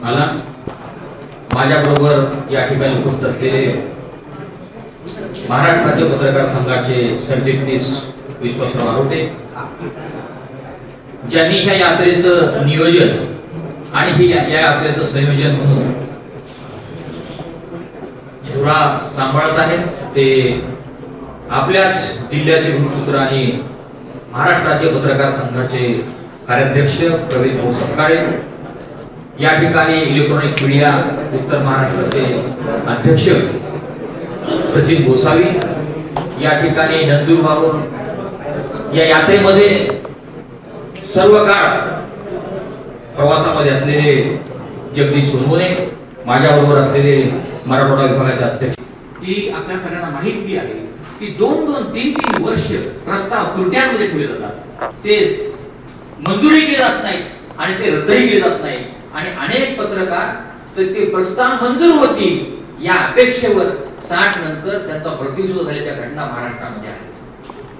मला माझ्याबरोबर या ठिकाणी उपस्थित असलेले महाराष्ट्र राज्य पत्रकार संघाचे सरचिटणीस विश्वासराव आरोटे, ज्यांनी ह्या यात्रेचं नियोजन आणि ही या यात्रेचं संयोजन म्हणून धुरा सांभाळत आहेत, ते आपल्याच जिल्ह्याचे गुरुपुत्र आणि महाराष्ट्र राज्य पत्रकार संघाचे कार्याध्यक्ष प्रवीण भाऊ सपकाळे, या ठिकाणी इलेक्ट्रॉनिक मीडिया उत्तर महाराष्ट्राचे अध्यक्ष सचिन गोसावी, या ठिकाणी नंदुरबारून या यात्रेमध्ये सर्व काळ प्रवासामध्ये असलेले जगदीश सोनवणे, माझ्याबरोबर असलेले मराठवाडा विभागाचे अध्यक्ष, की आपल्या सगळ्यांना माहिती आहे की 2-2, 3-3 वर्ष प्रस्ताव त्रुट्यांमध्ये ठेवले जातात, ते मंजुरी केली जात नाही आणि ते रद्दही केले जात नाही आणि अनेक पत्रकार ते प्रस्ताव मंजूर होतील या अपेक्षेवर 60 नंतर त्यांचा मृत्यू झाल्याच्या घटना महाराष्ट्रामध्ये आहेत.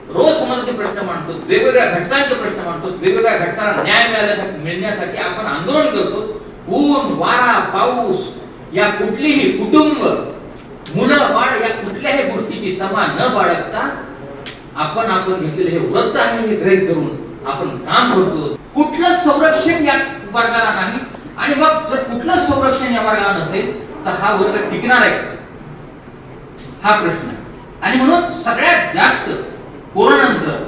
रोज समाजाचे प्रश्न मांडतो, वेगवेगळ्या घटनांचे प्रश्न मांडतो, वेगवेगळ्या घटनांना न्याय मिळण्यासाठी आपण आंदोलन करतो. ऊन वारा पाऊस या कुठलीही कुटुंब मुलं बाळ या कुठल्याही गोष्टीची तमा न बाळगता आपण घेतलेले हे व्रत आहे हे गृहीत धरून आपण काम करतो. कुठलं संरक्षण या वर्गाला नाही आणि मग जर कुठलं संरक्षण या वर्गाला नसेल तर हा वर्ग टिकणार आहे हा प्रश्न. आणि म्हणून सगळ्यात जास्त कोरोनानंतर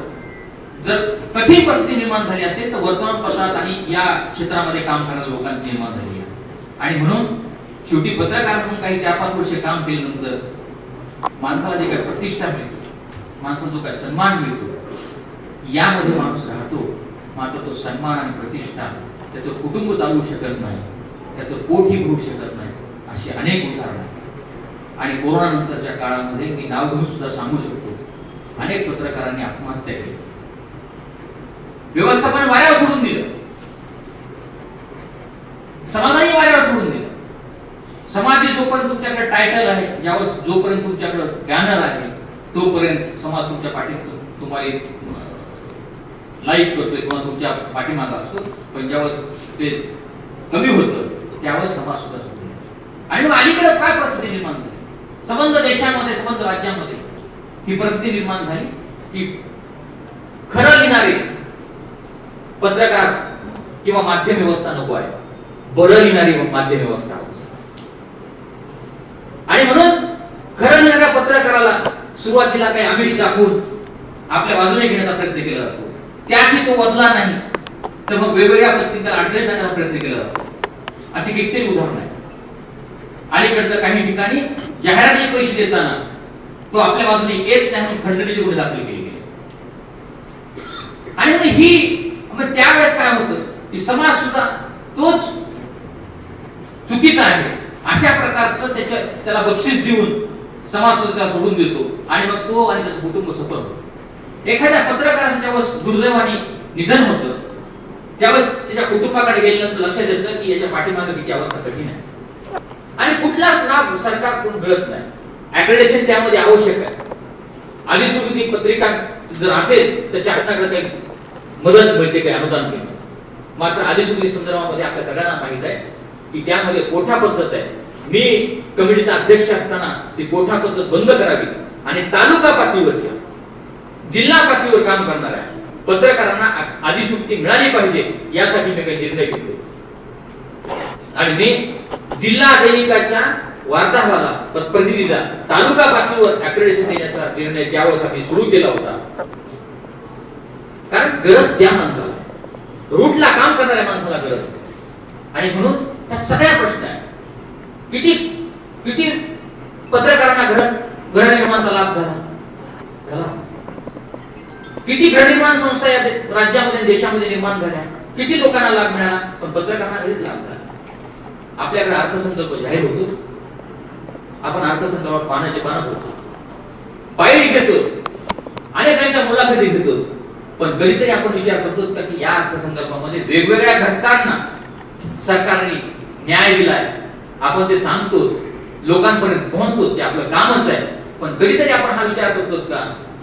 जर कठीण परिस्थिती निर्माण झाली असेल तर वर्तमानपत्रात आणि या क्षेत्रामध्ये काम करणाऱ्या लोकांची निर्माण झाली आहे. आणि म्हणून शेवटी पत्रकार म्हणून काही 4-5 वर्ष काम केल्यानंतर माणसाला जे काही प्रतिष्ठा मिळते, माणसाला जो काही सन्मान मिळतो, यामध्ये माणूस राहतो. मात्र तो सन्मान आणि प्रतिष्ठा त्याचं कुटुंब चालवू शकत नाही, त्याचं पोटही भरू शकत नाही, अशी अनेक उदाहरणं आहेत. आणि कोरोना नंतरच्या काळामध्ये मी नाव घेऊन सुद्धा सांगू शकतो, अनेक पत्रकारांनी आत्महत्या केली, व्यवस्थापन वाऱ्यावर सोडून दिलं, समाजाने वाऱ्यावर सोडून दिलं. समाज जोपर्यंत तुमच्याकडे टायटल आहे, जोपर्यंत तुमच्याकडे बॅनर आहे, तोपर्यंत समाज तुमच्या पाठीत तुम्हाला लाईक करतोय किंवा तुमच्या पाठीमागा असतो. पण ज्यावेळेस ते कमी होतं त्यावेळेस समाज सुद्धा. आणि मग अलीकडे काय परिस्थिती निर्माण झाली, संबंध देशामध्ये संबंध राज्यामध्ये ही परिस्थिती निर्माण झाली की खरं लिहिणारे पत्रकार किंवा माध्यम व्यवस्था नको आहे, बरं लिहिणारी माध्यम व्यवस्था. आणि म्हणून खरं लिहिणाऱ्या पत्रकाराला सुरुवातीला काही आमिष दाखवून आपल्या बाजूने घेण्याचा प्रयत्न केला जातो, त्याही तो बदला नाही तर मग वेगवेगळ्या पद्धतीने अडचणी आणण्याचा प्रयत्न केला जातो. अशी कितीतरी उदाहरण आहे. अलीकडचं काही ठिकाणी जाहिरातीचे पैसे देताना तो आपल्या बाजूने येत नाही, खंडणीचे गुन्हे दाखल केले गेले. आणि मग त्यावेळेस काय होतं की समाज सुद्धा तोच चुकीचा आहे अशा प्रकारचं त्याला बक्षीस देऊन समाज सुद्धा त्याला सोडून देतो आणि मग तो आणि त्याचं कुटुंब सफल होतं. एखाद्या पत्रकाराचं ज्यावेळेस दुर्दैवाने निधन होतं त्यावेळेस त्याच्या कुटुंबाकडे गेल्यानंतर लक्षात येतं की याच्या पाठीमागे किती अवस्था कठीण आहे आणि कुठलाच लाभ सरकार कोण मिळत नाही. ऍक्रेडिटेशन त्यामध्ये आवश्यक आहे. अधिसूचित पत्रिका जर असेल तर शासनाकडे काही मदत मिळते, काही अनुदान मिळते. मात्र अधिसूचित संदर्भामध्ये आपल्या सगळ्यांना माहित आहे की त्यामध्ये कोठा पद्धत आहे. मी कमिटीचा अध्यक्ष असताना ती कोठा पद्धत बंद करावी आणि तालुका पातळीवरच्या जिल्हा पातळीवर काम करणाऱ्या पत्रकारांना अधिसूचिती मिळाली पाहिजे यासाठी मी काही निर्णय घेतले. आणि मी जिल्हा दैनिकाच्या वार्ताहराला प्रतिनिधीला तालुका पातळीवर ऍक्रेडिटेशन देण्याचा निर्णय त्यावेळेस आम्ही सुरू केला होता. कारण गरज त्या माणसाला, रूटला काम करणाऱ्या माणसाला गरज. आणि म्हणून त्या सगळ्या प्रश्न आहे. किती पत्रकारांना गृहनिर्माणाचा लाभ झाला, किती गृहनिर्माण संस्था या राज्यामध्ये देशामध्ये निर्माण झाल्या, किती लोकांना लाभ मिळाला, पण पत्रकारांना कधीच लाभ मिळाला. आपल्याकडे अर्थसंकल्प जाहीर होतो, आपण अर्थसंकल्पावर पानाचे पानं होतो, बाईट घेतो, अनेकांच्या मुलाखती घेतो, पण कधीतरी आपण विचार करतो का की या अर्थसंकल्पामध्ये वेगवेगळ्या घटकांना सरकारने न्याय दिलाय. आपण ते सांगतो, लोकांपर्यंत पोहोचतो, ते आपलं कामच आहे. पण कधीतरी आपण हा विचार करतो का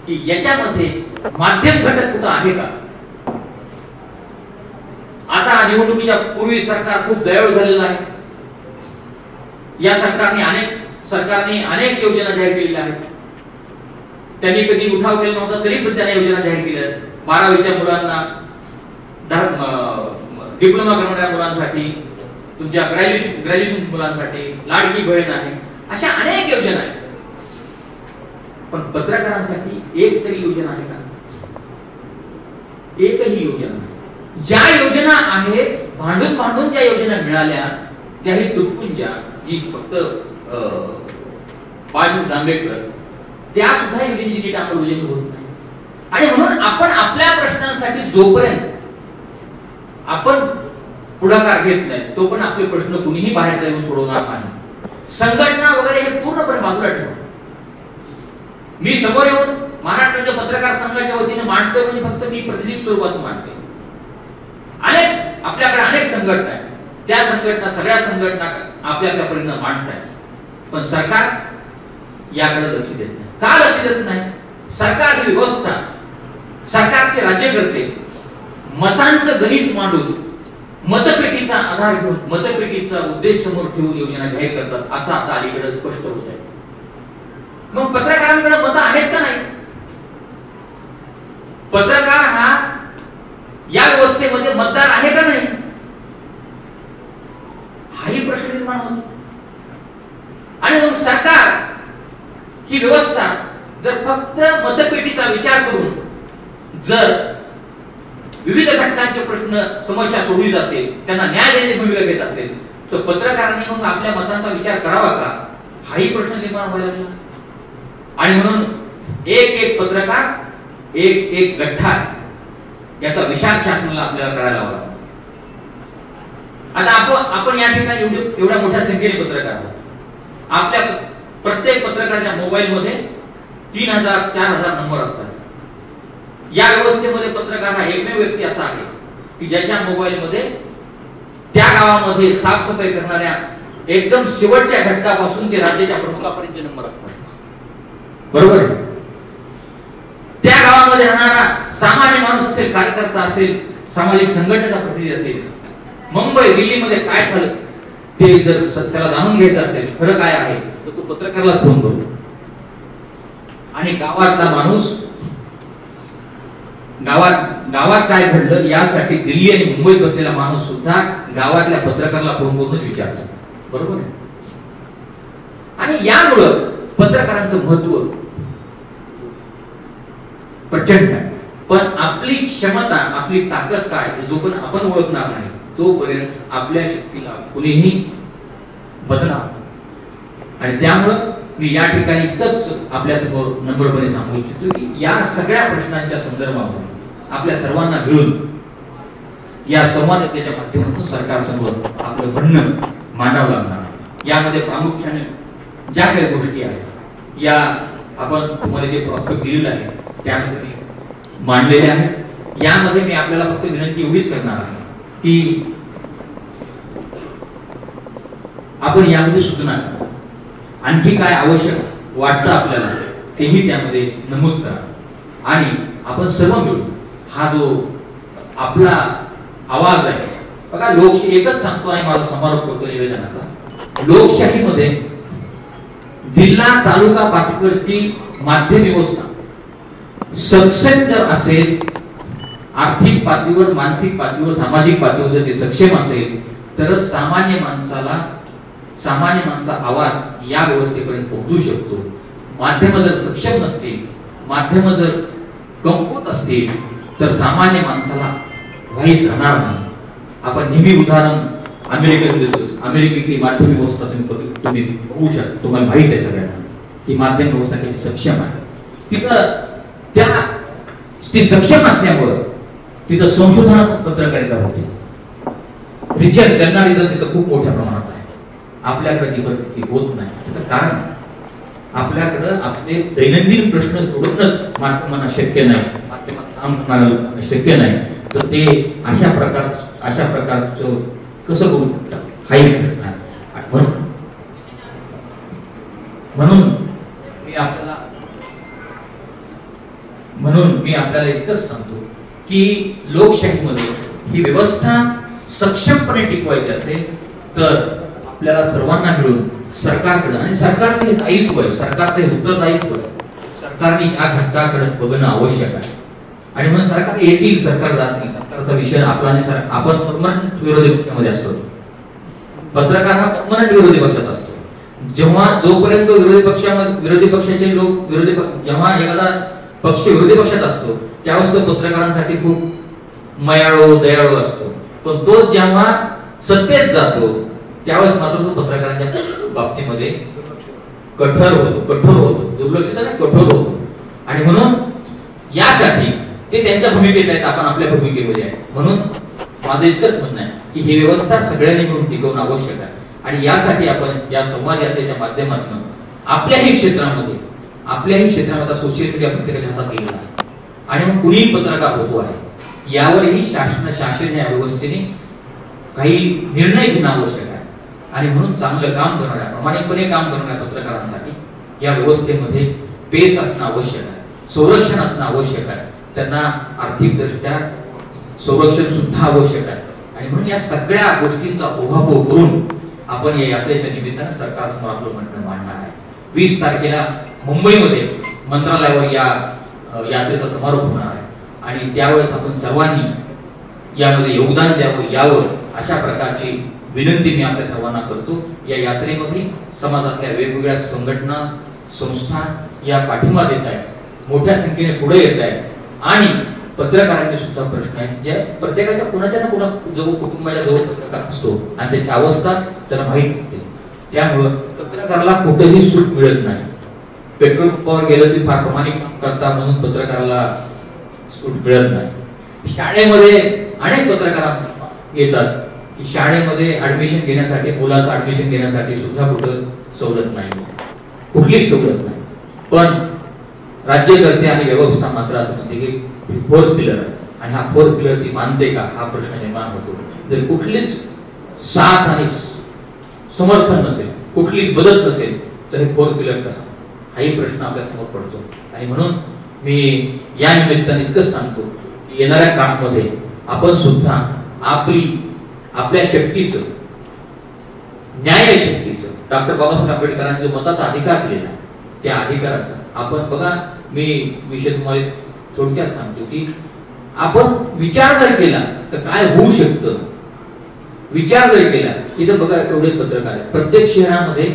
की याच्यामध्ये माध्यम घटक कुठं आहे का. आता आता निवडणुकीच्या पूर्वी सरकार खूप दयाळू झालेलं आहे. या सरकारने अनेक योजना जाहीर केलेल्या आहेत. त्यांनी कधी उठाव केला नव्हता तरी पण त्यांनी योजना जाहीर केल्या. 12वीच्या मुलांना, डिप्लोमा करणाऱ्या मुलांसाठी, तुमच्या ग्रॅज्युएशन मुलांसाठी लाडकी बहीण आहे, अशा अनेक योजना आहेत. पण पत्रकारांसाठी एक तरी योजना आहे का? एकही योजना नाही. ज्या योजना आहेत, भांडून ज्या योजना मिळाल्या त्याही तुटपुंज्या, जी फक्त बाळासाहेब जांभेकर, त्या सुद्धा योजनेची नीट अंमलबजावणी होत नाही. आणि म्हणून आपण आपल्या प्रश्नांसाठी जोपर्यंत आपण पुढाकार घेत नाही तोपर्यंत आपले प्रश्न कुणीही बाहेर जाऊन सोडवणार नाही. संघटना वगैरे हे पूर्णपणे बाजूला ठेवा. मी समोर येऊन महाराष्ट्राच्या पत्रकार संघाच्या वतीने मांडतोय म्हणजे फक्त मी प्रतिनिधी स्वरूपात मांडते. आपल्याकडे अनेक संघटना आहेत. त्या संघटना, सगळ्या संघटना आपल्या परिणाम मांडतायत. पण सरकार याकडे लक्ष देत नाही. का लक्ष देत नाही? सरकार ही व्यवस्था, सरकारचे राज्यकर्ते मतांचं गणित मांडून, मतपेटीचा आधार घेऊन, मतपेटीचा उद्देश समोर ठेवून योजना जाहीर करतात, असं आता अलीकडे स्पष्ट होत आहे. मग पत्रकारांकडे मतं आहेत का नाहीत? पत्रकार हा या व्यवस्थेमध्ये मतदार आहे का नाही, हाही प्रश्न निर्माण होतो. आणि मग सरकार ही व्यवस्था जर फक्त मतपेटीचा विचार करून जर विविध घटकांचे प्रश्न, समस्या सोडवित असेल, त्यांना न्याय देण्याची भूमिका घेत असेल, तर पत्रकारांनी मग आपल्या मतांचा विचार करावा का, हाही प्रश्न निर्माण व्हायला लागला. आणि म्हणून एक पत्रकार, एक गठ्ठा, याचा विचार शासनाला आपल्याला करायला हवा. आता आपण या ठिकाणी एवढ्या मोठ्या संख्येने पत्रकार आहोत. आपल्या प्रत्येक पत्रकाराच्या मोबाईल मध्ये 3000-4000 नंबर असतात. या व्यवस्थेमध्ये पत्रकार हा एकमेव व्यक्ती असा आहे की ज्याच्या मोबाईल मध्ये त्या गावामध्ये साफसफाई करणाऱ्या एकदम शेवटच्या घटकापासून ते राज्याच्या प्रमुखापर्यंतचे नंबर असतात. बरोबर? त्या गावामध्ये राहणारा सामान्य माणूस असेल, कार्यकर्ता असेल, सामाजिक संघटनेचा प्रतिनिधी असेल, मुंबई, दिल्लीमध्ये काय झालं ते जर त्याला जाणून घ्यायचं असेल, खरं काय आहे, तर तो पत्रकाराला फोन करतो. आणि गावातला माणूस गावात काय घडलं यासाठी दिल्ली आणि मुंबईत बसलेला माणूस सुद्धा गावातल्या पत्रकाराला फोन करूनच विचारतो. बरोबर आहे? आणि यामुळं पत्रकारांचं महत्व प्रचंड आहे. पण आपली क्षमता, आपली ताकद काय, जोपर्यंत आपण ओळखणार नाही तोपर्यंत आपल्या शक्तीला कुणीही बदलणार. आणि त्यामुळं मी या ठिकाणी इतकंच आपल्या समोर नम्रपणे सांगू इच्छितो की या सगळ्या प्रश्नांच्या संदर्भामध्ये आपल्या सर्वांना मिळून या संवादाच्या माध्यमातून सरकारसमोर आपलं म्हणणं मांडावं लागणार. यामध्ये प्रामुख्याने ज्या काही गोष्टी आहेत या आपण तुम्हाला जे प्रॉस्पेक्ट दिलेलं आहे त्यामध्ये मांडलेले आहेत. यामध्ये मी आपल्याला फक्त विनंती एवढीच करणार आहे की आपण यामध्ये सूचना करा. आणखी काय आवश्यक वाटतं आपल्याला तेही त्यामध्ये नमूद करा. आणि आपण सर्व मिळून हा जो आपला आवाज आहे, बघा लोकशाही, एकच सांगतो आणि माझा समारोप करतो निवेदनाचा, लोकशाहीमध्ये जिल्हा तालुका पातळीवरची माध्यम व्यवस्था सक्षम जर असेल, आर्थिक पातळीवर, मानसिक पातळीवर, सामाजिक पातळीवर जर ते सक्षम असेल तरच सामान्य माणसा आवाज या व्यवस्थेपर्यंत पोहोचू शकतो. माध्यम जर सक्षम नसतील, माध्यम जर कमकुवत असतील तर सामान्य माणसाला व्हाईस राहणार नाही. आपण नेहमी उदाहरण अमेरिकेत देतो. अमेरिकेतली माध्यम व्यवस्था तुम्ही बघू शकता, तुम्हाला माहित आहे सगळ्यांना की माध्यम व्यवस्था किती सक्षम आहे. तिथं ती सक्षम असल्यामुळे तिथं संशोधनात्मक पत्रकारिता होते, रिसर्च जर्नलिझम तिथं खूप मोठ्या प्रमाणात आहे. आपल्याकडे ती परिस्थिती होत नाही. त्याचं कारण आपल्याकडं आपले दैनंदिन प्रश्न सोडवणंच माध्यमांना शक्य नाही, माध्यमात काम करायला शक्य नाही, तर ते अशा प्रकारचं कसं करू शकतात हाही प्रश्न आहे. म्हणून मी आपल्याला इतकंच सांगतो की लोकशाहीमध्ये ही व्यवस्था सक्षमपणे टिकवायचे असेल तर आपल्याला सर्वांना मिळून सरकारकडे, आणि सरकारचं हे दायित्व आहे, सरकारचं हे उत्तरदायित्व आहे, सरकारने या घटकाकडे बघणं आवश्यक आहे. आणि म्हणून सरकार येतील, सरकार जात नाही. सरकारचा विषय आपला नाही. आपण परमनंट विरोधी पक्षामध्ये असतो, पत्रकार हा परमनंट विरोधी पक्षात असतो. जेव्हा जोपर्यंत विरोधी पक्षाचे लोक जेव्हा एखादा पक्ष विरोधी पक्षात असतो त्यावेळेस तो पत्रकारांसाठी खूप मयाळू दयाळू असतो. पण तो जेव्हा सत्तेत जातो त्यावेळेस मात्र तो पत्रकारांच्या बाबतीमध्ये कठोर होतो, दुर्लक्षित आणि कठोर होतो. आणि म्हणून यासाठी ते त्यांच्या भूमिकेत आहेत, आपण आपल्या भूमिकेमध्ये आहे. म्हणून माझं इतकंच म्हणणं आहे की ही व्यवस्था सगळ्यांनी मिळून टिकवणं आवश्यक आहे. आणि यासाठी आपण या संवाद यात्रेच्या माध्यमातून आपल्याही क्षेत्रामध्ये सोशल मीडिया प्रत्येकाच्या हातात गेलेला आहे आणि मग कुणीही पत्रकार होतो आहे. यावरही शासन या व्यवस्थेने काही निर्णय घेणं आवश्यक आहे. आणि म्हणून चांगलं काम करणाऱ्या, प्रामाणिकपणे काम करणाऱ्या पत्रकारांसाठी या व्यवस्थेमध्ये पेस असणं आवश्यक आहे, संरक्षण असणं आवश्यक आहे, त्यांना आर्थिक दृष्ट्या संरक्षण सुद्धा आवश्यक आहे. आणि म्हणून या सगळ्या गोष्टींचा ओहापोह करून आपण या यात्रेच्या निमित्तानं सरकारसमोर आपलं म्हणणं मांडणार आहे. 20 तारखेला मुंबईमध्ये मंत्रालयावर या यात्रेचा समारोप होणार आहे आणि त्यावेळेस आपण सर्वांनी यामध्ये योगदान यावं अशा प्रकारची विनंती मी आपल्या सर्वांना करतो. या यात्रेमध्ये समाजातल्या वेगवेगळ्या संघटना, संस्था या पाठिंबा देत आहेत, मोठ्या संख्येने पुढे येत आहेत. आणि पत्रकारांचे सुद्धा प्रश्न आहेत, जे प्रत्येकाच्या कुणाच्या ना कुणा जवळ कुटुंबाच्या जवळ पत्रकार असतो आणि त्याची अवस्था त्याला माहीत असते. त्यामुळं पत्रकाराला कुठेही सूट मिळत नाही. पेट्रोल पंपावर गेलं की फार प्रामाणिक काम करता म्हणून पत्रकाराला सूट मिळत नाही. शाळेमध्ये अनेक पत्रकार येतात की शाळेमध्ये ऍडमिशन घेण्यासाठी, मुलाचं ऍडमिशन घेण्यासाठी सुद्धा कुठं सवलत नाही, कुठलीच सवलत नाही. पण राज्यकर्ते आणि व्यवस्था मात्र असं म्हणते की 4 पिलर आहे आणि हा 4 पिलर ती मानते का, हा प्रश्न निर्माण होतो. जर कुठलीच साथ आणि समर्थन नसेल, कुठलीच मदत नसेल तर हे 4 पिलर कसा, हाही प्रश्न आपल्या समोर पडतो. आणि म्हणून मी या निमित्ताने इतकंच सांगतो की येणाऱ्या काळामध्ये आपण सुद्धा आपल्या शक्तीचं, न्याय शक्तीचं, डॉक्टर बाबासाहेब आंबेडकरांनी जो मताचा अधिकार दिलेला त्या अधिकाराचा आपण बघा, मी विषय तुम्हाला थोडक्यात सांगतो की आपण विचार जर केला तर काय होऊ शकतं. विचार जर केला, इथं बघा एवढे पत्रकार आहेत, प्रत्येक शहरामध्ये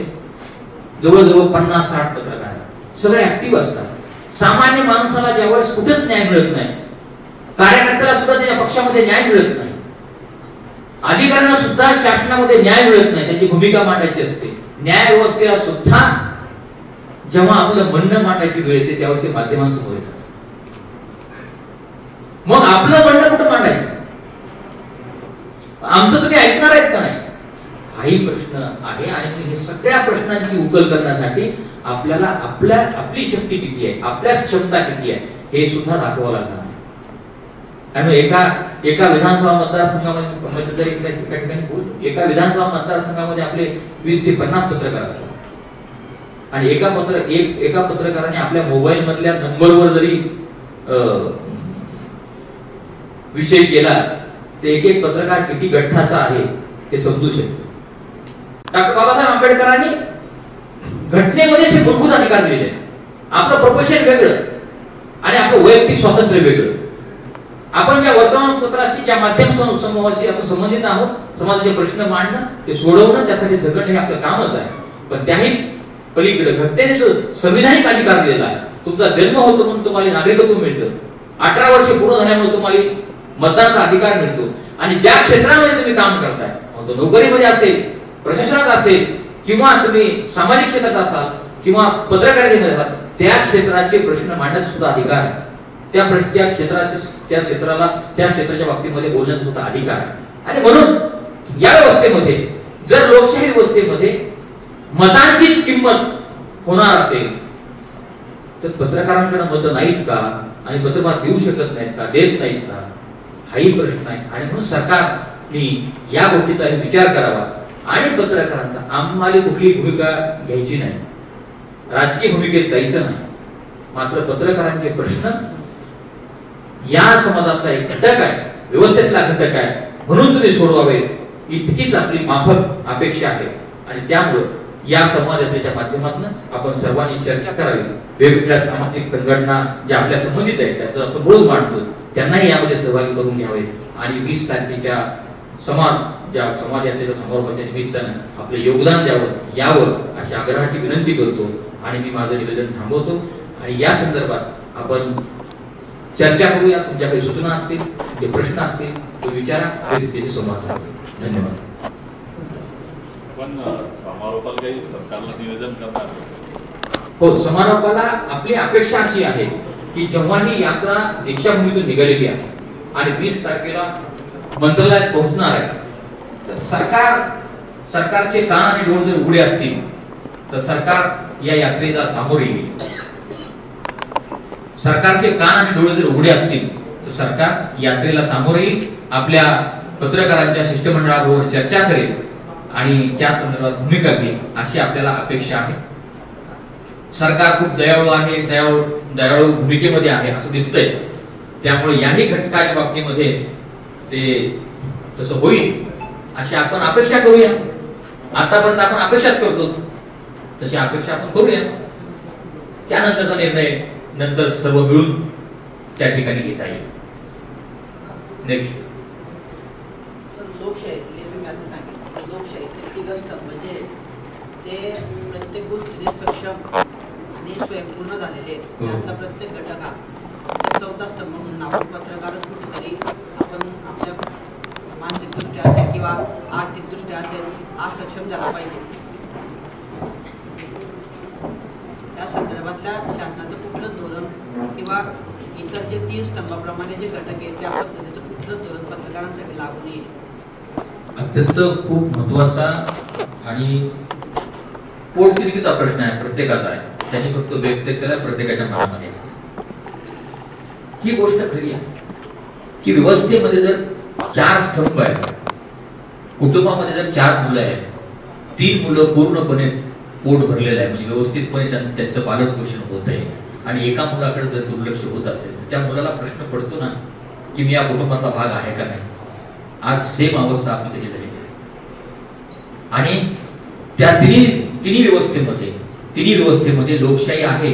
जवळजवळ 50-60 पत्रकार आहेत, सगळे ऍक्टिव्ह असतात. सामान्य माणसाला ज्यावेळेस कुठेच न्याय मिळत नाही, कार्यकर्त्याला सुद्धा त्याच्या पक्षामध्ये न्याय मिळत नाही, अधिकाऱ्यांना सुद्धा शासनामध्ये न्याय मिळत नाही, त्यांची भूमिका मांडायची असते. न्याय व्यवस्थेला सुद्धा जेव्हा आपलं म्हणणं मांडायची वेळ येते त्यावेळेस ते माध्यमांसमोर येतात. मग आपलं म्हणणं कुठं मांडायचं, आमचं तुम्ही ऐकणार आहेत का नाही, हाही प्रश्न आहे. आणि हे सगळ्या प्रश्नांची उकल करण्यासाठी आपल्याला आपली शक्ती किती आहे, आपल्या क्षमता किती आहे हे सुद्धा दाखवावं लागणार. आणि एका विधानसभा मतदारसंघामध्ये जर एका विधानसभा मतदारसंघामध्ये आपले 20 ते 50 पत्रकार असतात आणि एका पत्रकाराने आपल्या मोबाईल मधल्या नंबरवर जरी विषय केला तर एक पत्रकार किती गठ्ठाचा आहे हे समजू शकतो. डॉक्टर बाबासाहेब आंबेडकरांनी घटनेमध्ये मूलभूत अधिकार दिलेले आहेत. आपलं प्रोफेशन वेगळं आणि आपलं वैयक्तिक स्वातंत्र्य वेगळं. आपण ज्या वर्तमानपत्राशी, ज्या माध्यम समूहाशी आपण संबंधित आहोत, समाजाचे प्रश्न मांडणं, ते सोडवणं, त्यासाठी झगडणं हे आपलं कामच आहे. पण त्याही पलीकडे घटनेने जो संविधानिक अधिकार दिलेला आहे, तुमचा जन्म होतो म्हणून तुम्हाला नागरिकत्व मिळतं, 18 वर्ष पूर्ण झाल्यामुळे तुम्हाला मतदानाचा अधिकार मिळतो. आणि ज्या क्षेत्रामध्ये तुम्ही काम करताय, मग तो नोकरीमध्ये असेल, प्रशासनात असेल, किंवा तुम्ही सामाजिक क्षेत्रात असाल किंवा पत्रकारितेमध्ये असाल, त्या क्षेत्राचे प्रश्न मांडण्याचा सुद्धा अधिकार आहे. त्या क्षेत्राच्या बाबतीमध्ये बोलण्याचा सुद्धा अधिकार आहे. आणि म्हणून या व्यवस्थेमध्ये, जर लोकशाही व्यवस्थेमध्ये मतांचीच किंमत होणार असेल तर पत्रकारांकडे मतं नाहीत का, आणि पत्रकार देऊ शकत नाहीत का, देत नाहीत का, हाही प्रश्न आहे. आणि म्हणून सरकारने या गोष्टीचा विचार करावा आणि पत्रकारांचा, आम्हाला कुठली भूमिका घ्यायची नाही, राजकीय भूमिकेत जायचं नाही, मात्र पत्रकारांचे प्रश्न या समाजाचा एक घटक आहे, व्यवस्थेतला घटक आहे, म्हणून तुम्ही सोडवावे इतकीच आपली माफक अपेक्षा आहे. आणि त्यामुळे या संवाद यात्रेच्या माध्यमातून आपण सर्वांनी चर्चा करावी. वेगवेगळ्या सामाजिक संघटना ज्या आपल्या संबंधित आहेत त्याचा आपण बोध मांडतो त्यांनाही यामध्ये सहभागी करून घ्यावे आणि 20 तारखेच्या समाज यात्रेच्या समारोपाच्या निमित्तानं आपले योगदान यावं अशी आग्रहाची विनंती करतो आणि मी माझं निवेदन थांबवतो. आणि या संदर्भात आपण चर्चा करूया. तुमच्या काही सूचना असतील, जे प्रश्न असतील तो विचारा, त्याची संवाद साधू. धन्यवाद. पण समारोपाला काही सरकारला निवेदन करणार? हो, समारोपाला आपली अपेक्षा अशी आहे की जेव्हा ही यात्रा दीक्षाभूमीतून निघालेली आहे आणि 20 तारखेला मंत्रालयात पोहोचणार आहे तर सरकारचे कान आणि डोळे जर उघडे असतील तर सरकार या यात्रेला सामोरे येईल. सरकारचे कान आणि डोळे जर उघडे असतील तर सरकार यात्रेला सामोरे येईल, आपल्या पत्रकारांच्या शिष्टमंडळाबरोबर चर्चा करेल आणि त्या संदर्भात भूमिका घेईल अशी आपल्याला अपेक्षा आहे. सरकार खूप दयाळू आहे, दयाळू भूमिकेमध्ये आहे असं दिसतंय. त्यामुळे याही घटकाच्या बाबतीमध्ये ते तसं होईल अशी आपण अपेक्षा करूया. आतापर्यंत आपण अपेक्षाच करतो, तशी अपेक्षा आपण करूया. त्यानंतरचा निर्णय नंतर सर्व मिळून त्या ठिकाणी घेता येईल. नेक्स्ट म्हणजे ते प्रत्येक गोष्टीने सक्षम आणि स्वयंपूर्ण झालेले त्यातला प्रत्येक घटक हा चौथा स्तंभ म्हणून आपण पत्रकारच कुठेतरी आपण आपल्या मानसिक दृष्ट्या असेल किंवा आर्थिक दृष्ट्या असेल आज सक्षम झाला पाहिजे. त्या संदर्भातल्या शासनाचं कुठलंच धोरण किंवा इतर जे 3 स्तंभाप्रमाणे जे घटक आहेत त्या पद्धतीचं कुठलंच धोरण पत्रकारांसाठी लागू नये. अत्यंत खूप महत्वाचा आणि पोटतिडकीचा प्रश्न आहे, प्रत्येकाचा आहे. त्यांनी फक्त व्यक्त केला प्रत्येकाच्या मनामध्ये. ही गोष्ट खरी आहे की व्यवस्थेमध्ये जर 4 स्तंभ आहेत, कुटुंबामध्ये जर 4 मुलं आहेत, 3 मुलं पूर्णपणे पोट भरलेलं आहे म्हणजे व्यवस्थितपणे त्यांचं पालन पोषण होत आहे आणि एका मुलाकडे जर दुर्लक्ष होत असेल तर त्या मुलाला प्रश्न पडतो ना की मी या कुटुंबाचा भाग आहे का नाही. आज सेम अवस्था आपली त्याची झाली आणि त्या तिन्ही व्यवस्थेमध्ये लोकशाही आहे.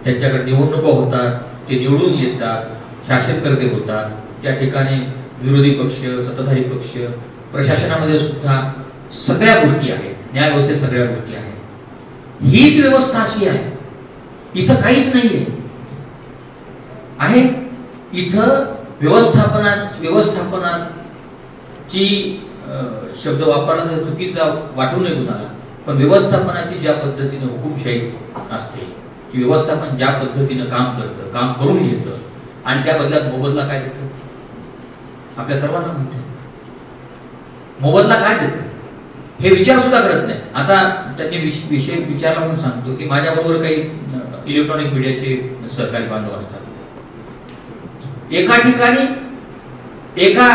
त्यांच्याकडे निवडणुका होतात, ते निवडून येतात, शासनकर्ते होतात. त्या ठिकाणी विरोधी पक्ष, सत्ताधारी पक्ष, प्रशासनामध्ये सुद्धा सगळ्या गोष्टी आहेत, न्याय व्यवस्थेत सगळ्या गोष्टी आहेत. हीच व्यवस्था अशी आहे. इथं काहीच नाहीये आहे. इथं व्यवस्थापनाची शब्द वापरला तर चुकीचा वाटू नये कुणाला, पण व्यवस्थापनाची ज्या पद्धतीने हुकुमशाही असते की व्यवस्थापन ज्या पद्धतीने काम करतं, काम करून घेतं आणि त्या बदल्यात मोबदला काय देतं आपल्या सर्वांना माहिती आहे. मोबदला काय देतं हे विचार सुद्धा करत नाही. आता त्यांनी विषय विचारला म्हणून सांगतो की माझ्याबरोबर काही इलेक्ट्रॉनिक मीडियाचे सहकारी बांधव असतात. एका ठिकाणी एका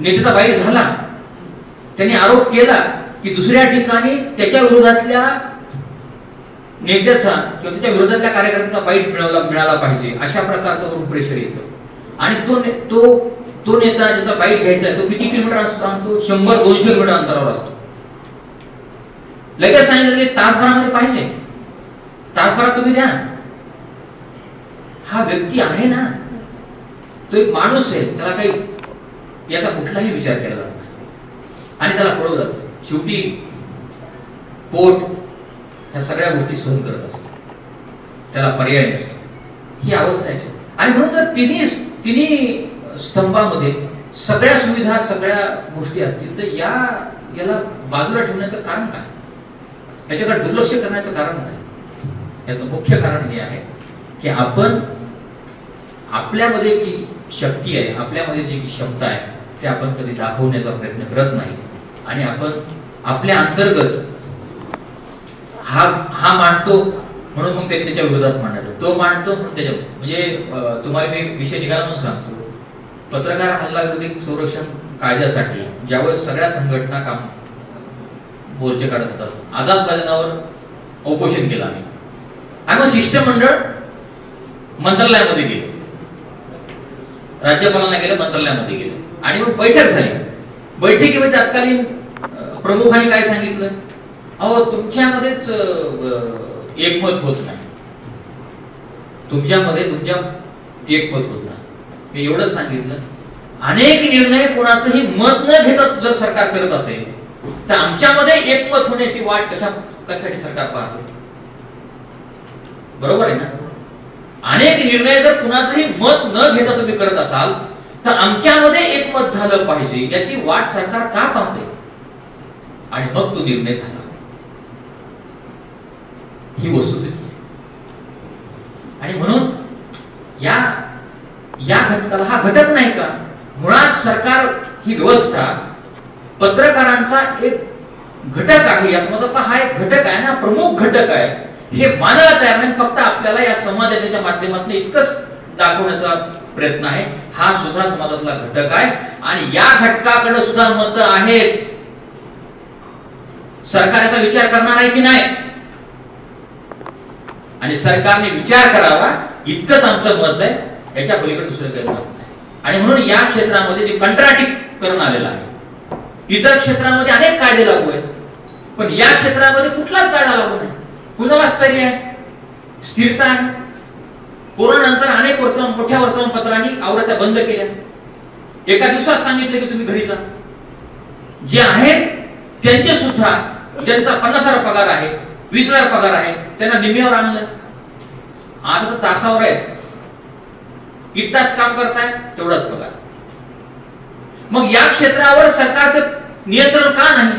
नेत्याचा वाईट झाला, त्यांनी आरोप केला की दुसऱ्या ठिकाणी त्याच्या विरोधातल्या नेत्याचा किंवा त्याच्या विरोधातल्या कार्यकर्त्याचा वाईट मिळाला पाहिजे अशा प्रकारचं प्रेशर येतं आणि तो नेता ज्याचा बाईट घ्यायचा आहे तो किती किलोमीटर असतो? 100-200 किलोमीटर अंतरावर असतो. लगेच सांगितलं की तासभरामध्ये पाहिजे, तासभरात तुम्ही द्या. हा व्यक्ती आहे ना, तो एक माणूस आहे, त्याला काही याचा कुठलाही विचार केला जात नाही आणि त्याला कळवलं जातं. शेवटी पोट ह्या सगळ्या गोष्टी सहन करत असतो, त्याला पर्याय नसतो. ही अवस्था आहे. आणि म्हणून तर तिन्ही स्तंभामध्ये सगळ्या सुविधा, सगळ्या गोष्टी असतील तर याला बाजूला ठेवण्याचं कारण काय, याच्याकडे दुर्लक्ष करण्याचं कारण काय? याचं मुख्य कारण हे आहे की आपण आपल्यामध्ये जी शक्ती आहे, आपल्यामध्ये जी क्षमता आहे ते आपण कधी दाखवण्याचा प्रयत्न करत नाही आणि आपण आपल्या अंतर्गत हा मांडतो म्हणून मग त्याच्या विरोधात मांडतो, तो मांडतो म्हणून त्याच्या म्हणजे तुम्हाला मी विषय निघाला म्हणून सांगतो. पत्रकार हल्ला विरोधी संरक्षण कायद्यासाठी ज्यावेळेस सगळ्या संघटना काम मोर्चे काढत होतात, आझाद मैदानावर उपोषण केलं आम्ही आणि मग शिष्टमंडळ मंत्रालयामध्ये गेले राज्यपालांना गेलं, मंत्रालयामध्ये गेलं आणि मग बैठक झाली. बैठकीमध्ये तत्कालीन प्रमुखांनी काय सांगितलं, अहो तुमच्यामध्येच एकमत होत नाही, तुमच्या एकमत होत नाही. मी एवढंच सांगितलं, अनेक निर्णय कोणाचंही मत न घेता जर सरकार करत असेल तर आमच्यामध्ये एकमत होण्याची वाट कशासाठी सरकार पाहते? बरोबर आहे ना? अनेक निर्णय जर कुणाचंही मत न घेता तुम्ही करत असाल तर आमच्यामध्ये एकमत झालं पाहिजे याची वाट सरकार का पाहते? आणि मग तो निर्णय झाला. ही वस्तुस्थिती आहे. आणि म्हणून या घटकाला, हा घटक नाही का, मुळात सरकार ही व्यवस्था पत्रकारांचा एक घटक आहे, या समाजाचा हा एक घटक आहे ना, प्रमुख घटक आहे, हे मानायला तयार नाही. फक्त आपल्याला या समाजाच्या माध्यमातून इतकंच दाखवण्याचा प्रयत्न आहे, हा सुद्धा समाजातला घटक आहे आणि या घटकाकडे सुद्धा मत आहेत. सरकार याचा विचार करणार आहे की नाही, आणि सरकारने विचार करावा इतकंच आमचं मत आहे, याच्या पलीकडे दुसरं काही मत नाही. आणि म्हणून या क्षेत्रामध्ये जे कंत्राटीकरण आलेलं आहे, इतर क्षेत्रामध्ये अनेक कायदे लागू आहेत, पण या क्षेत्रामध्ये कुठलाच कायदा लागू नाही. कुणाला स्थैर्य आहे, स्थिरता आहे. कोरोनानंतर अनेक मोठ्या वर्तमानपत्रांनी आवृत्त्या बंद केल्या. एका दिवसात सांगितलं की तुम्ही घरी जा. जे आहेत त्यांचे सुद्धा, ज्यांचा 50,000 पगार आहे, 20,000 पगार आहे, त्यांना निम्म्यावर आणलं. आता तर तासावर आहेत, किती तास काम करताय तेवढाच पगार. मग या क्षेत्रावर सरकारचं नियंत्रण का नाही?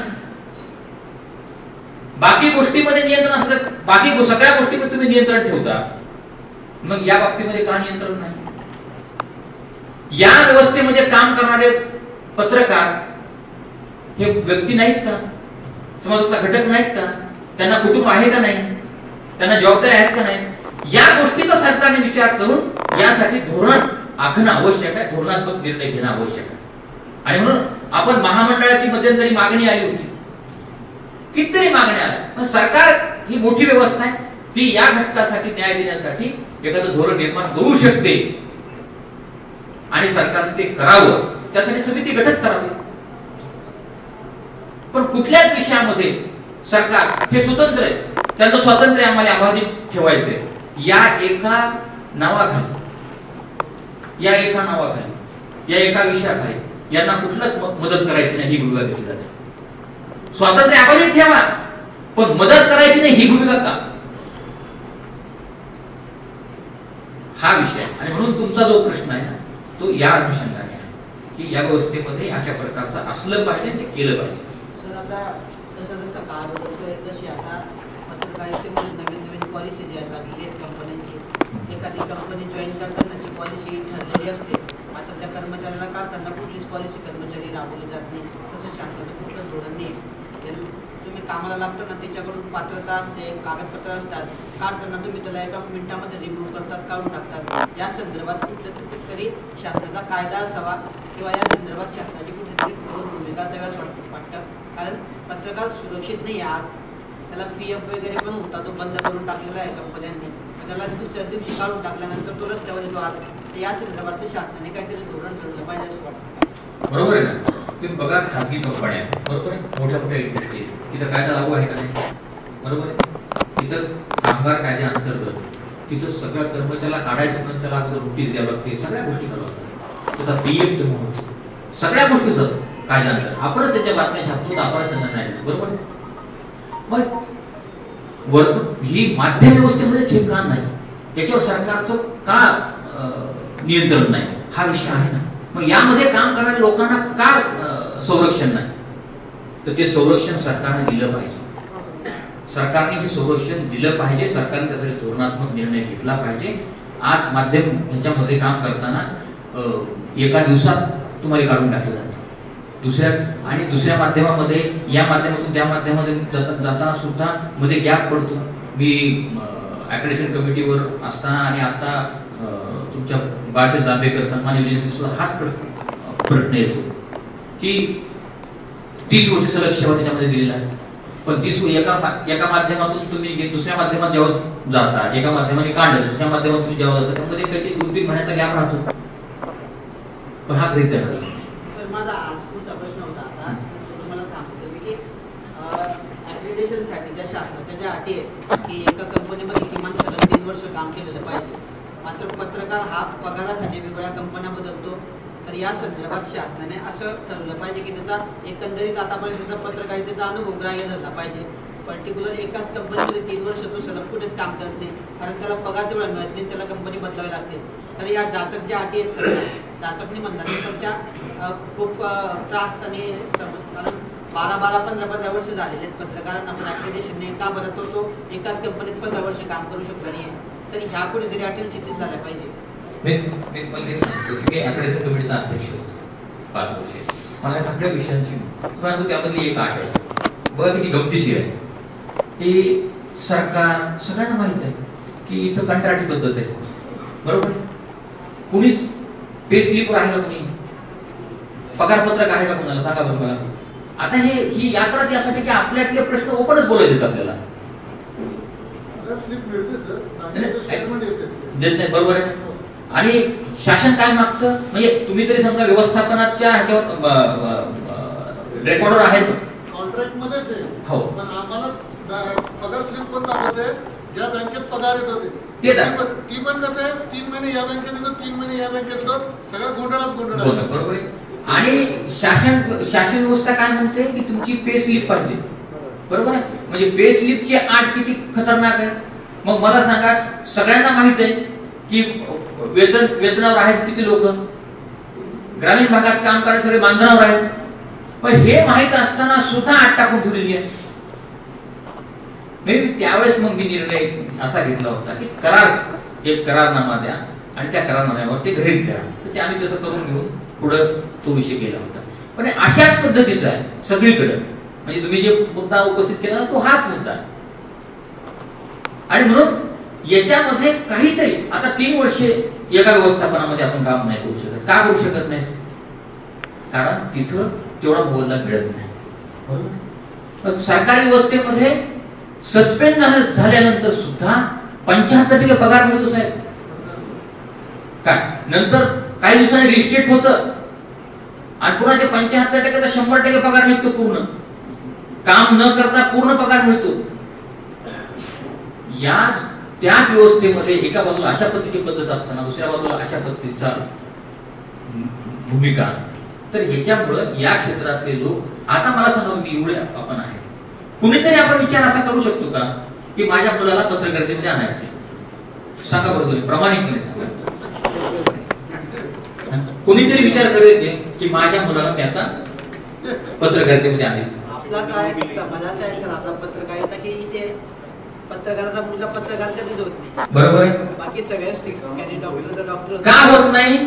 बाकी गोष्टीमध्ये नियंत्रण असतं, बाकी सगळ्या गोष्टीमध्ये तुम्ही नियंत्रण ठेवता, मग या बाबतीमध्ये का नियंत्रण नाही? या व्यवस्थेमध्ये काम करणारे पत्रकार हे व्यक्ती नाहीत का? समाजातला घटक नाहीत का? त्यांना कुटुंब आहे का नाही? त्यांना जबाबदारी आहेत का नाही? या गोष्टीचा सरकारने विचार करून यासाठी धोरण आखणं आवश्यक आहे, धोरणात्मक निर्णय घेणं आवश्यक आहे. आणि म्हणून आपण महामंडळाची मध्यंतरी मागणी आली होती, कितीतरी मागण्या आल्या, पण सरकार ही मोठी व्यवस्था आहे, ती या घटकासाठी न्याय देण्यासाठी एखादं धोरण निर्माण करू शकते आणि सरकारने ते करावं, त्यासाठी समिती गठीत करावी. पण कुठल्याच विषयामध्ये सरकार हे स्वतंत्र आहे, त्यांचं स्वातंत्र्य आम्हाला अबाधित ठेवायचंय या एका नावाखाली, या एका विषयाखाली यांना कुठलाच मदत करायची नाही, ही भूमिका घेतली जाते. स्वातंत्र्य अबाधित ठेवा पण मदत करायची नाही, ही भूमिका का? हा विषय. आणि म्हणून तुमचा जो प्रश्न आहे ना, तो या अनुषंगाने आहे की या व्यवस्थेमध्ये अशा प्रकारचं असलं पाहिजे, ते केलं पाहिजे. सर, आता जसं काळ बदलतोय तशी आता पत्रकारितेमध्ये नवीन पॉलिसी द्यायला लागलेली आहेत कंपन्यांची. एखादी कंपनी जॉईन करतानाची पॉलिसी ठरलेली असते, मात्र त्या कर्मचाऱ्याला काढताना कुठलीच पॉलिसी कर्मचारी राबवली जात नाही. तसं शासनाचं कुठलंच धोरण नाही. तुम्ही कामाला लागता ना, त्याच्याकडून पात्रता असते, कागदपत्र असतात, काढताना तुम्ही त्याला एका मिनिटामध्ये रिमूव्ह करतात, काढून टाकतात. या संदर्भात कुठेतरी शासनाचा कायदा असावा किंवा या संदर्भात शासनाची कुठेतरी भूमिका असावी असं वाटतं. कारण पत्रकार सुरक्षित नाही आज. त्याला PF वगैरे पण होता, तो बंद करून टाकलेला आहे कंपन्यांनी. त्याला दुसऱ्या दिवशी काढून टाकल्यानंतर तो रस्त्यावर येतो आज. तर या संदर्भातल्या शासनाने काहीतरी धोरण ठरवलं पाहिजे असं वाटतं. बरोबर आहे ना? तुम्ही बघा, खासगी कंपन्या आहेत, बरोबर आहे, मोठ्या इंडस्ट्री, तिथं कायदा लागू आहे का नाही? बरोबर आहे. तिथं कामगार कायद्याअंतर्गत तिथं सगळ्या कर्मचाऱ्याला काढायचं, पण त्याला अगोदर नोटीस द्यावं लागते, सगळ्या गोष्टी करावं लागतात, त्याचा PF जमा होतो, सगळ्या गोष्टी होतात कायद्याअंतर्गत. आपणच त्याच्या बातम्या छापतो, आपणच त्यांना नाही देतो. बरोबर. मग ही माध्यम व्यवस्थेमध्येच हे का नाही, याच्यावर सरकारचं का नियंत्रण नाही, हा विषय आहे ना. मग यामध्ये काम करणाऱ्या लोकांना का संरक्षण नाही? तर ते संरक्षण सरकारने दिलं पाहिजे. सरकारने हे संरक्षण दिलं पाहिजे. सरकारने त्यासाठी धोरणात्मक निर्णय घेतला पाहिजे. आज माध्यम ह्याच्यामध्ये काम करताना एका दिवसात तुम्हाला काढून टाकलं जातं, दुसऱ्या माध्यमामध्ये, या माध्यमातून त्या माध्यमामध्ये जाताना सुद्धा मध्ये गॅप पडतो. मी ॲक्रेडिटेशन कमिटीवर असताना आणि आता तुमच्या बाळासाहेब जांभेकर सन्मान योजनेमध्ये सुद्धा हाच प्रश्न येतो की 30 वर्ष सलग सेवा त्याच्यामध्ये दिलेला आहे, पण 30 एका माध्यमातून तुम्ही दुसऱ्या माध्यमात जेव्हा जाता, एका माध्यमाने काढलं, दुसऱ्या माध्यमातून जेव्हा जाता, त्यामध्ये काही 2-3 महिन्याचा गॅप राहतो. पण हा गृहीत धरला. सर माझा आज पुढचा प्रश्न होता आता तुम्हाला थांबतो मी की ॲक्रिडिटेशनसाठी ज्या शासनाच्या ज्या अटी आहेत की एका कंपनीमध्ये किमान सलग 3 वर्ष काम केलेलं पाहिजे, मात्र पत्रकार हा पगारासाठी वेगवेगळ्या कंपन्या बदलतो, तर या संदर्भात शासनाने असं ठरवलं पाहिजे की त्याचा एकंदरीत आतापर्यंतचा पत्रकारितेचा अनुभव ग्राह्य झाला पाहिजे. पर्टिक्युलर एकाच कंपनीमध्ये 3 वर्ष तो सलग कुठेच काम करत नाही, कारण त्याला पगार तेवढा मिळत नाही, त्याला कंपनी बदलावी लागते. तर या जाचक ज्या अटी आहेत सगळ्या जाचक नाही म्हणणार नाही, पण त्या खूप त्रास आणि कारण 12-15 वर्ष झालेले आहेत पत्रकारांना, पण ॲक्रिडिटेशनने का बरं तो एकाच कंपनीत 15 वर्ष काम करू शकला नाही. तर ह्या कुठेतरी अटी चिंतित झाल्या पाहिजे. मी मला सांगतो की मी ॲक्रिडिटेशन कमिटीचा अध्यक्ष होतो 5 वर्षे. मला या सगळ्या विषयांची तुम्हाला त्यामधली एक अट आहे बघा किती गमतीशीर आहे की सरकार सगळ्यांना माहित आहे की इथं कंत्राटी पद्धत आहे, बरोबर. कुणीच पे स्लिप आहे का, कुणी पगारपत्रक आहे का कुणाला सांगा बरं मला. आता ही यात्राच यासाठी की आपल्यातले प्रश्न ओपनच बोलायचे आपल्याला देत नाही, बरोबर आहे. आणि शासन काय मागतं म्हणजे तुम्ही तरी समजा व्यवस्थापनाच्या ह्याच्यावर रेकॉर्डवर आहेत कॉन्ट्रॅक्ट मध्येच आहे. हो, पण आम्हाला पगार स्लिप पण दाखवते ज्या बँकेत पगार येत होते ती पण कसं आहे 3 महिने या बँकेत येतो 3 महिने या बँकेत येतो, सगळं गोंधळात बरोबर आहे. आणि शासन व्यवस्था काय म्हणते की तुमची पे स्लिप पाहिजे, बरोबर आहे. म्हणजे पे स्लिपची आट किती खतरनाक आहे. मग मला सांगा सगळ्यांना माहित आहे की वेतनावर आहेत किती लोक, ग्रामीण भागात काम करणारे सगळे मानधनावर आहेत, पण हे माहित असताना सुद्धा आट टाकून ठेवलेली आहे. त्यावेळेस मग मी निर्णय असा घेतला होता की एक करारनामा द्या आणि त्या करारनाम्यावर ते गृहीत करा. तर ते आम्ही तसं करून घेऊन पुढं तो विषय केला होता. पण अशाच पद्धतीचा आहे सगळीकडे. म्हणजे तुम्ही जे मुद्दा उपस्थित केला तो हाच मुद्दा आहे. आणि म्हणून याच्यामध्ये काहीतरी आता 3 वर्षे एका व्यवस्थापनामध्ये आपण काम नाही करू शकत. का करू शकत नाही? कारण तिथं तेवढा मोबदला मिळत नाही, बरोबर. सरकारी व्यवस्थेमध्ये सस्पेंड झाल्यानंतर सुद्धा 75% पगार मिळतो साहेब. काय नंतर काही दिवसांनी रिस्टेट होतं आणि पुन्हा ते 75% 100% पगार निघतो. पूर्ण काम न करता पूर्ण पगार मिळतो. या त्या व्यवस्थेमध्ये एका बाजूला अशा पद्धतीची पद्धत असताना दुसऱ्या बाजूला अशा पद्धतीचा भूमिका. तर ह्याच्यामुळं या क्षेत्रातले लोक आता मला सांगा की एवढे आपण आहे कुणीतरी आपण विचार असा करू शकतो का की माझ्या मुलाला पत्रकारितेमध्ये आणायचे? सांगा बरं तुम्ही प्रामाणिकपणे सांगा. कुणीतरी विचार करेल की माझ्या मुलाला मी आता पत्रकारितेमध्ये आणेल? आपलाच आहे समाज असा आहे सर आपला पत्रकारिता की इथे पत्रकाराचा मुलगा पत्रकार कधीच होत नाही, बरोबर आहे. बाकी सगळ्या डॉक्टर का होत नाही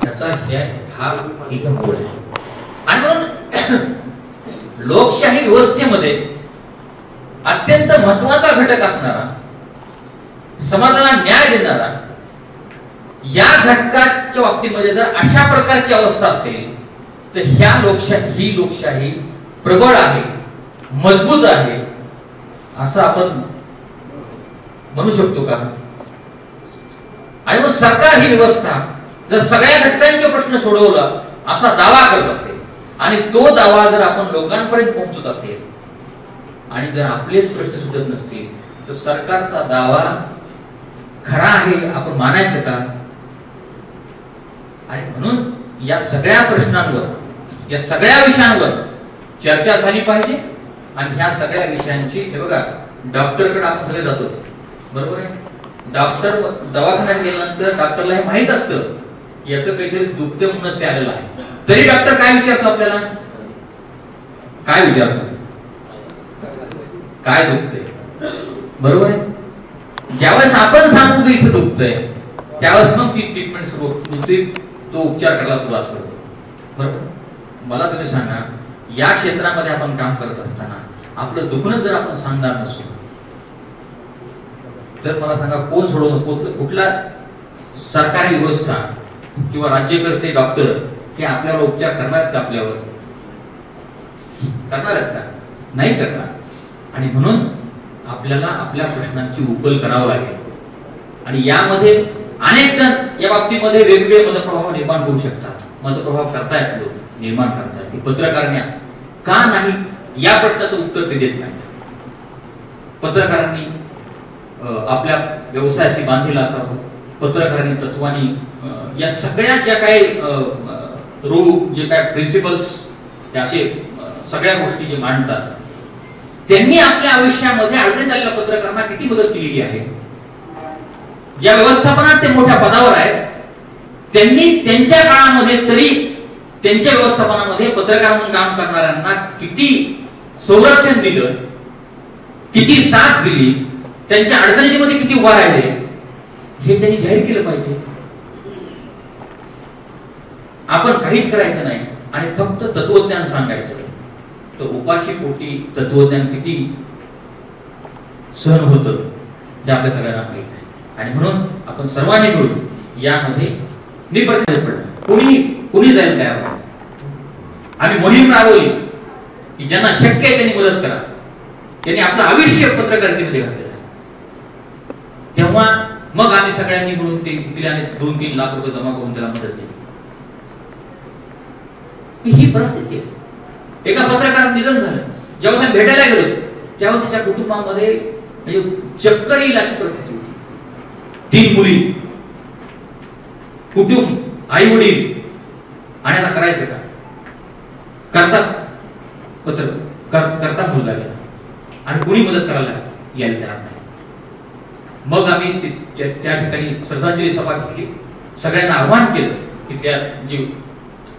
याचा हा इथं मूळ आहे. आणि म्हणून लोकशाही व्यवस्थेमध्ये अत्यंत महत्वाचा घटक असणारा समाजाला न्याय देणारा या घटकाच्या बाबतीमध्ये जर अशा प्रकारची अवस्था असेल तर ही लोकशाही प्रबळ आहे, मजबूत आहे असं आपण म्हणू शकतो का? आणि मग सरकार ही व्यवस्था जर सगळ्या घटकांचे प्रश्न सोडवला असा दावा करत असेल आणि तो दावा जर आपण लोकांपर्यंत पोहोचत असेल आणि जर आपलेच प्रश्न सुटत नसतील तर सरकारचा दावा खरा आहे आपण मानायचं का? आणि म्हणून या सगळ्या प्रश्नांवर या सगळ्या विषयांवर चर्चा झाली पाहिजे. आणि ह्या सगळ्या विषयांची हे बघा डॉक्टरकडे आपण सगळे जातो, बरोबर आहे. डॉक्टर दवाखान्यात गेल्यानंतर डॉक्टरला हे माहित असतं याचं काहीतरी दुखते म्हणूनच ते आलेलं आहे. तरी डॉक्टर काय विचारतो आपल्याला? काय विचारतो? काय दुखतंय, बरोबर आहे. ज्यावेळेस आपण सांगू की इथं दुखतंय त्यावेळेस मग ती ट्रीटमेंट सुरू होती, तो उपचार करायला सुरुवात करतो, बरोबर. मला तुम्ही सांगा या क्षेत्रामध्ये आपण काम करत असताना आपलं दुखणं जर आपण सांगणार नसू तर मला सांगा कोण सोडवणार? कुठला सरकारी व्यवस्था किंवा राज्यकर्ते डॉक्टर हे आपल्यावर उपचार करणार आहेत का? आपल्यावर करणार आहेत का? नाही करणार. आणि म्हणून आपल्याला आपल्या प्रश्नांची उकल करावं लागेल. आणि यामध्ये अनेक जण या बाबतीमध्ये वेगवेगळे मतप्रभाव निर्माण होऊ शकतात, मतप्रभाव करतायत, लोक निर्माण करतायत की पत्रकारांनी का नाही या प्रश्नाचं उत्तर ते देत नाहीत. पत्रकारांनी आपल्या व्यवसायाशी बांधलेला असावं, पत्रकारांनी तत्वानी या सगळ्या ज्या काही रूल, जे काय प्रिन्सिपल्स, असे सगळ्या गोष्टी जे मांडतात, त्यांनी आपल्या आयुष्यामध्ये अडचणीत आलेल्या पत्रकारांना किती मदत केलेली आहे. ज्या व्यवस्थापनात ते मोठ्या पदावर आहेत, त्यांनी त्यांच्या काळामध्ये तरी त्यांच्या व्यवस्थापनामध्ये पत्रकार म्हणून काम करणाऱ्यांना किती संरक्षण दिलं, किती साथ दिली, त्यांच्या अडचणीमध्ये किती उभा राहिले, हे त्यांनी जाहीर केलं पाहिजे. आपण काहीच करायचं नाही आणि फक्त तत्वज्ञान सांगायचं, तर उपाशी पोटी तत्वज्ञान किती सहन होतं हे आपल्या सगळ्यांना माहित आहे. आणि म्हणून आपण सर्वांनी मिळून यामध्ये निप्रतिबंध पडलं, कुणी जायला तयार नाही. आम्ही मोहीम राबवली की ज्यांना शक्य आहे त्यांनी मदत करा. त्यांनी आपलं आयुष्य पत्रकारितेमध्ये घातलेलं आहे. तेव्हा मग आम्ही सगळ्यांनी मिळून ते दिले आणि 2-3 लाख रुपये जमा करून त्याला मदत केली. ही परिस्थिती आहे. एका पत्रकाराचं निधन झालं, जेव्हा आम्ही भेटायला गेलो त्यावेळेस त्याच्या कुटुंबामध्ये म्हणजे चक्कर येईल अशी परिस्थिती होती. 3 मुली, कुटुंब, आई वडील, आणि आता करायचं का? करतात पत्र करतात मुलगा आणि कुणी मदत करायला यायला तयार नाही. मग आम्ही त्या ठिकाणी श्रद्धांजली सभा घेतली, सगळ्यांना आव्हान केलं की त्या जे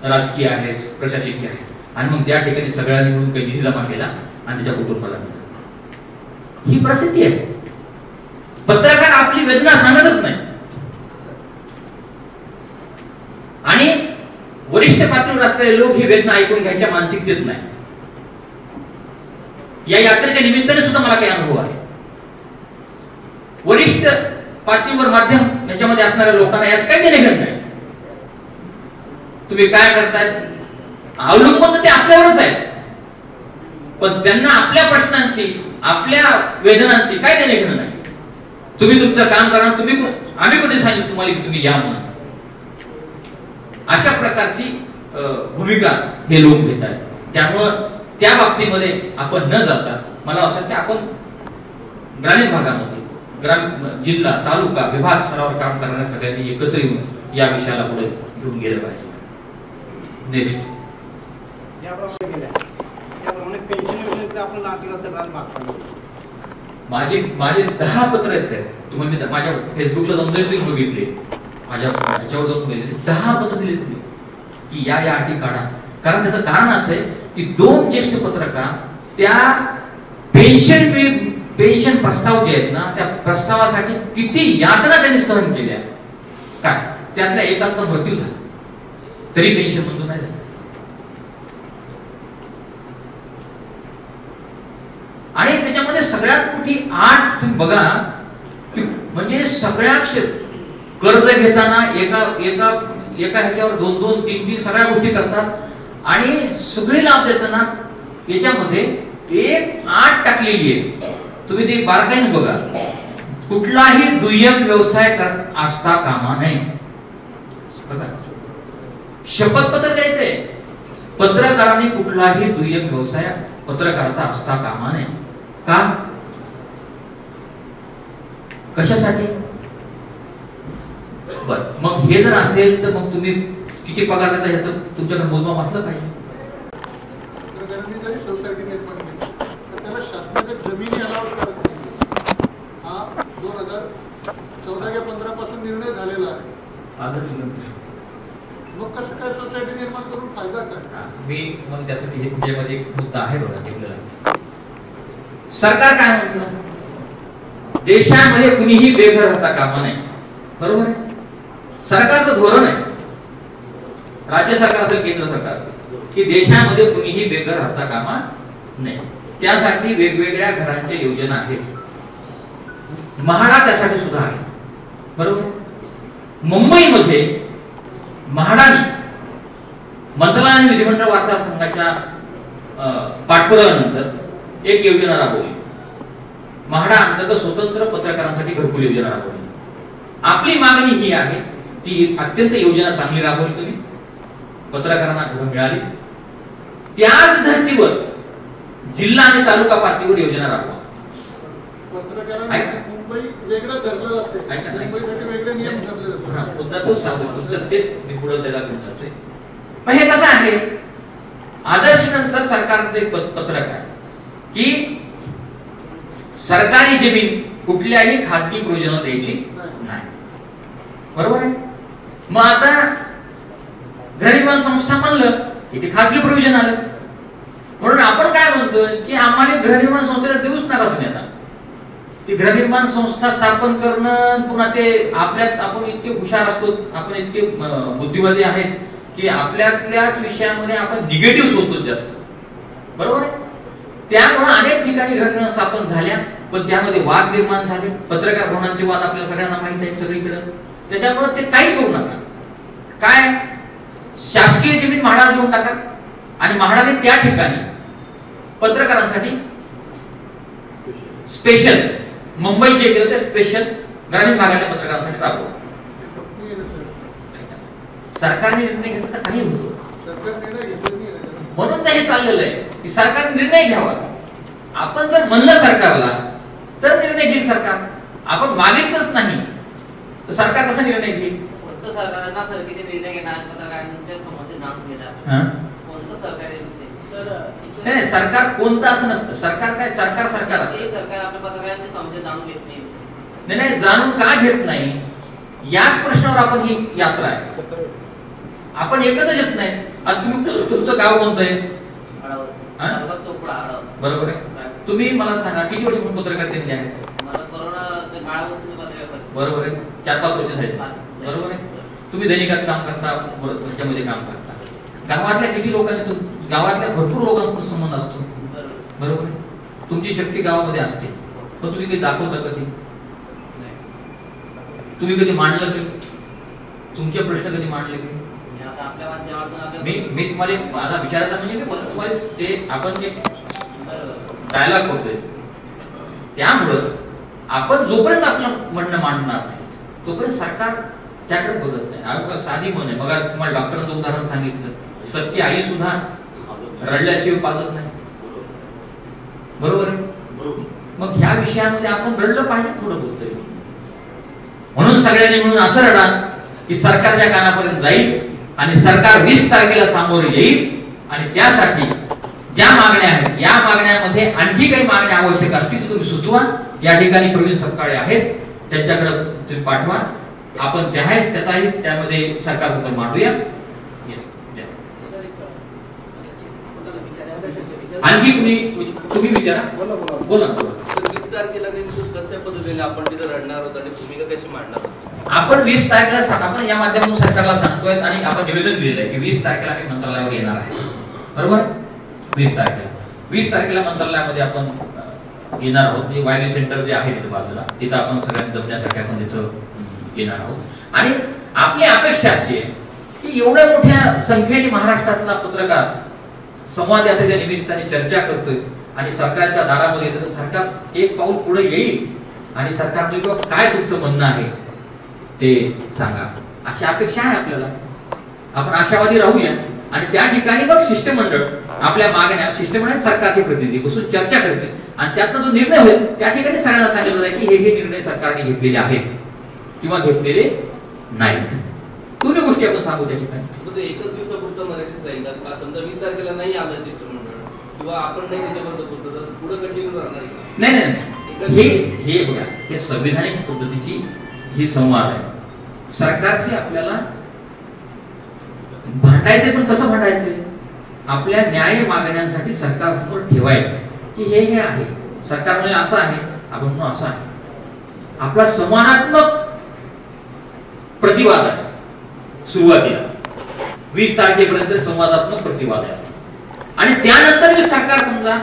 राजकीय आहेत, प्रशासकीय आहेत, आणि मग त्या ठिकाणी सगळ्यांनी मिळून काही निधी जमा केला आणि त्याच्या कुटुंबाला दिला. ही परिस्थिती आहे. पत्रकार आपली वेदना सांगतच नाही आणि वरिष्ठ पातळीवर असलेले लोक ही वेदना ऐकून घ्यायच्या मानसिकतेत नाही. या यात्रेच्या निमित्ताने सुद्धा मला काही अनुभव आहे. वरिष्ठ पातळीवर माध्यम याच्यामध्ये असणाऱ्या लोकांना यात काही देणे नाही. तुम्ही काय करताय अवलंबून ते आपल्यावरच आहेत, पण त्यांना आपल्या प्रश्नांशी, आपल्या वेदनांशी काय देणे घेणं नाही. तुम्ही तुमचं काम करा, आम्ही कुठे सांगितलं तुम्हाला की तुम्ही या म्हणून. अशा प्रकारची भूमिका हे लोक घेत आहेत. त्यामुळं त्या बाबतीमध्ये आपण न जाता मला असं वाटतं आपण ग्रामीण भागामध्ये, जिल्हा, तालुका, विभाग स्तरावर काम करणाऱ्या सगळ्यांनी एकत्र येऊन या विषयाला पुढे घेऊन गेलं पाहिजे. नेक्स्ट माझे 10 पत्र आहेत. तुम्ही माझ्या फेसबुकला जाऊन जरी तुम्ही बघितले, माझ्या याच्यावर जाऊन बघितले, 10 पत्र दिले तुम्ही की या अटी काढा. कारण त्याचं कारण असं आहे की 2 ज्येष्ठ पत्रकार त्या पेन्शन प्रस्ताव जे आहेत ना, त्या प्रस्तावासाठी किती यातना त्यांनी सहन केल्या. काय त्यातल्या एकाचा मृत्यू झाला तरी पेन्शन मंजूर नाही झालं. आणि त्याच्यामध्ये सगळ्यात मोठी 8 तुम्ही बघा, म्हणजे सगळ्या कर्ज घेताना एका ह्याच्यावर 2-2, 3-3 सगळ्या गोष्टी करतात आणि सगळे लाभ देताना याच्यामध्ये 8 टाकलेली आहे. तुम्ही ते बारकाईने बघा. कुठलाही दुय्यम व्यवसाय करत असता कामा नये. बघा, शपथपत्र द्यायचंय, पत्रकारांनी कुठलाही दुय्यम व्यवसाय पत्रकाराचा असता कामा नये. का? कशासाठी? बर, मग हे जर असेल तर मग तुम्ही किती पगार देता ह्याचं तुमच्याकडे मोजमाप असलं पाहिजे. पत्रकारांनी जरी सोसायटी निर्माण केली तर त्याला शासनाच्या जमिनी अलाउड करत नाही. हा 2014 किंवा 15 पासून निर्णय झालेला आहे. मग कसं काय सोसायटी निर्माण करून फायदा काय? मी तुम्हाला त्यासाठी हे तुझ्यामध्ये एक मुद्दा आहे बघा घेतलेला. सरकार काय म्हणतं, देशामध्ये कुणीही बेघर राहता कामा नये. बरोबर आहे, सरकारचं धोरण आहे, राज्य सरकार असेल केंद्र सरकार, की देशामध्ये कुणीही बेघर राहता कामा नये. त्यासाठी वेगवेगळ्या घरांच्या योजना आहेत. म्हाडा त्यासाठी सुद्धा आहे. बरोबर. मुंबईमध्ये म्हाडाने मंत्रालय आणि विधिमंडळ वार्ता संघाच्या पाठपुराव्यानंतर एक योजना राबवली. म्हाडा अंतर्गत स्वतंत्र पत्रकारांसाठी घरकुल योजना राबवली. आपली मागणी ही आहे, ती अत्यंत योजना चांगली राबवली तुम्ही, पत्रकारांना घरं मिळाली, त्याच धर्तीवर जिल्हा आणि तालुका पातळीवर योजना राबवा. पत्रकारांना मुंबई वेगळं धरलं जाते, मुंबईसाठी वेगळे नियम ठरले जातात. मुद्दा तोच सांगतो, तुमचं तेच मी पुढे त्याला घेऊन जातोय. पण हे कसं आहे, आदर्श नंतर सरकारचं एक पत्रक आहे की सरकारी जमीन कुठल्याही खासगी प्रयोजनाला द्यायची नाही. बरोबर आहे. मग आता गृहनिर्माण संस्था म्हणलं की ते खासगी प्रयोजन आलं, म्हणून आपण काय म्हणतोय की आम्हाला गृहनिर्माण संस्थेला देऊच नका तुम्ही. आता ती गृहनिर्माण संस्था स्थापन करणं, पुन्हा ते आपल्यात आपण इतके हुशार असतो, आपण इतके बुद्धिवादी आहेत की आपल्यातल्याच विषयामध्ये आपण निगेटिव्ह होतो जास्त. बरोबर आहे. त्यामुळे अनेक ठिकाणी गृहनिर्माण स्थापन झाल्या, पण त्यामध्ये वाद निर्माण झाले. पत्रकार भवनांचे वाद आपल्याला सगळ्यांना माहित आहे सगळीकडे. त्याच्यामुळे ते काहीच करू नका. काय, शासकीय जमीन म्हाडाला देऊन टाका आणि म्हाडाने त्या ठिकाणी पत्रकारांसाठी स्पेशल मुंबई जे केलं ते स्पेशल ग्रामीण भागातल्या पत्रकारांसाठी राबवलं. सरकारने निर्णय घेतला तर काही होतो, म्हणून तर हे चाललेलं आहे की सरकारने निर्णय घ्यावा. आपण जर म्हणलं सरकारला तर निर्णय घेईल सरकार, आपण मागितलंच नाही तर सरकार कसा निर्णय घेईल? कोणतं सरकारांना सर किती निर्णय घेणार, पत्रकारांच्या समस्या जाणून घेणार, कोणतं सरकार आहे? नाही, सरकार कोणतं असं नसतं. सरकार काय, सरकार सरकार असतं. सरकार आपल्या पत्रकारांची समस्या जाणून घेत नाही. नाही, जाणून का घेत नाही, याच प्रश्नावर आपण ही यात्रा आहे. आपण एकत्रच येत नाही. आता तुम्ही तुमचं गाव कोणतं आहे? बरोबर आहे. तुम्ही मला सांगा किती वर्ष पत्रकारिता आहेत? बरोबर आहे, 4-5 वर्ष झाली. बरोबर आहे. तुम्ही दैनिकात काम करता, त्यामध्ये काम करता. गावातल्या किती लोकांचे, गावातल्या भरपूर लोकांचा संबंध असतो. बरोबर आहे. तुमची शक्ती गावामध्ये असते, पण तुम्ही कधी दाखवता कधी? तुम्ही कधी मांडलं की तुमचे प्रश्न कधी मांडले की? मी तुम्हाला माझा विचारायचा म्हणजे तुम्हाला ते आपण एक डायलॉग करतोय. त्यामुळं आपण जोपर्यंत आपलं म्हणणं मांडणार नाही तोपर्यंत सरकार त्याकडे बघत नाही. साधी म्हण आहे, बघा तुम्हाला डॉक्टरांचं उदाहरण सांगितलं, सत्य आई सुद्धा रडल्याशिवाय पाजत नाही. बरोबर आहे. मग ह्या विषयामध्ये आपण रडलं पाहिजे थोडं बहुत तरी. म्हणून सगळ्यांनी मिळून असं रडा की सरकारच्या कानापर्यंत जाईल आणि सरकार 20 तारखेला सामोरे येईल. आणि त्यासाठी ज्या मागण्या आहेत, या मागण्यामध्ये आणखी काही मागण्या आवश्यक असतील तुम्ही सुचवा. या ठिकाणी प्रवीण सपकाळे आहेत, त्यांच्याकडे तुम्ही पाठवा. आपण त्या आहेत त्याचाही त्यामध्ये सरकारसमोर मांडूया. आणखी तुम्ही विचारा. बोला. 20 तारखेला नेमकं कशा पद्धतीने आपण तिथे रडणार आहोत आणि भूमिका कशी मांडणार? आपण 20 तारखेला आपण या माध्यमातून सरकारला सांगतोय आणि आपण निवेदन दिलेलं आहे की 20 तारखेला आम्ही मंत्रालयावर येणार आहे. बरोबर. 20 तारखेला मंत्रालयामध्ये आपण येणार आहोत. वायरी सेंटर जे आहे तिथे बाजूला, तिथं आपण सगळ्यांनी जमण्यासाठी आपण तिथं येणार आहोत. आणि आपली अपेक्षा अशी आहे की एवढ्या मोठ्या संख्येने महाराष्ट्रातला पत्रकार संवाद यात्रेच्या निमित्ताने चर्चा करतोय आणि सरकारच्या दारामध्ये येतं, सरकार एक पाऊल पुढे येईल आणि सरकारने काय तुमचं म्हणणं आहे ते सांगा, अशी अपेक्षा आहे आपल्याला. आपण आशावादी राहूया आणि त्या ठिकाणी मग शिष्टमंडळ आपल्या मागण्या, शिष्टमंडळ सरकारचे प्रतिनिधी बसून चर्चा करते आणि त्यातनं जो निर्णय होईल त्या ठिकाणी सगळ्यांना सांगितलं जाईल की हे निर्णय सरकारने घेतलेले आहेत किंवा घेतलेले नाहीत. दोन्ही गोष्टी आपण सांगू त्या ठिकाणी. एकच दिवसापुरतं मर्यादित राहील का? समजा 20 तारखेला नाही आलं शिष्टमंडळ किंवा आपण नाही त्याच्याबद्दल बोलतो तर पुढे कंटिन्यू राहणार नाही. हे बघा, हे संविधानिक पद्धतीची ही संवाद आहे. सरकारशी आपल्याला भांडायचे, पण कसं भांडायचे? आपल्या न्याय मागण्यांसाठी सरकारसमोर ठेवायचे की हे आहे, सरकार म्हणजे असं आहे, आपण म्हणून असं आहे. आपला संवादात्मक प्रतिवाद आहे. सुरुवातीला 20 तारखेपर्यंत संवादात्मक प्रतिवाद आहे आणि त्यानंतर सरकार समजा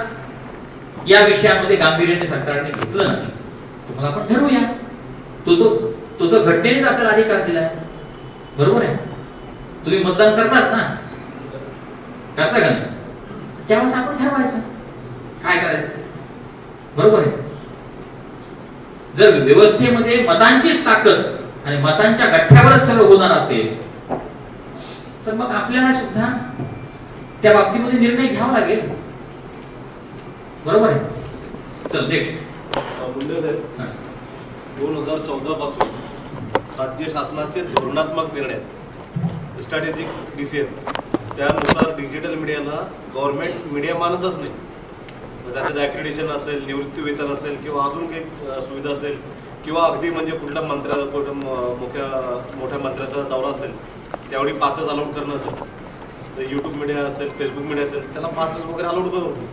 या विषयामध्ये गांभीर्याने सरकारने घेतलं नाही तर मग आपण ठरवूया. तो घटनेनेच आपल्याला अधिकार दिलाय. बरोबर आहे. तुम्ही मतदान करताच ना, करता का? त्यावेळेस आपण ठरवायचं काय करायचं. बरोबर आहे. जर व्यवस्थेमध्ये मतांचीच ताकद आणि मतांच्या गठ्ठ्यावरच सगळं होणार असेल तर मग आपल्याला सुद्धा त्या बाबतीमध्ये निर्णय घ्यावा लागेल. बरोबर आहे. चल नेक्स्ट. 2014 पासून राज्य शासनाचे धोरणात्मक निर्णय स्ट्रॅटेजिक डिसिजन त्यानुसार डिजिटल मीडियाला गव्हर्नमेंट मीडिया मानतच नाही. त्याच्यात ॲक्रेडिटेशन असेल, निवृत्ती वेतन असेल किंवा अजून काही सुविधा असेल किंवा अगदी म्हणजे कुठल्या मोठ्या मंत्र्याचा दौरा असेल त्यावेळी पासेस अलाउड करणं असेल, तर यूट्यूब मीडिया असेल, फेसबुक मीडिया असेल त्याला पासेस वगैरे अलाउड करत होते.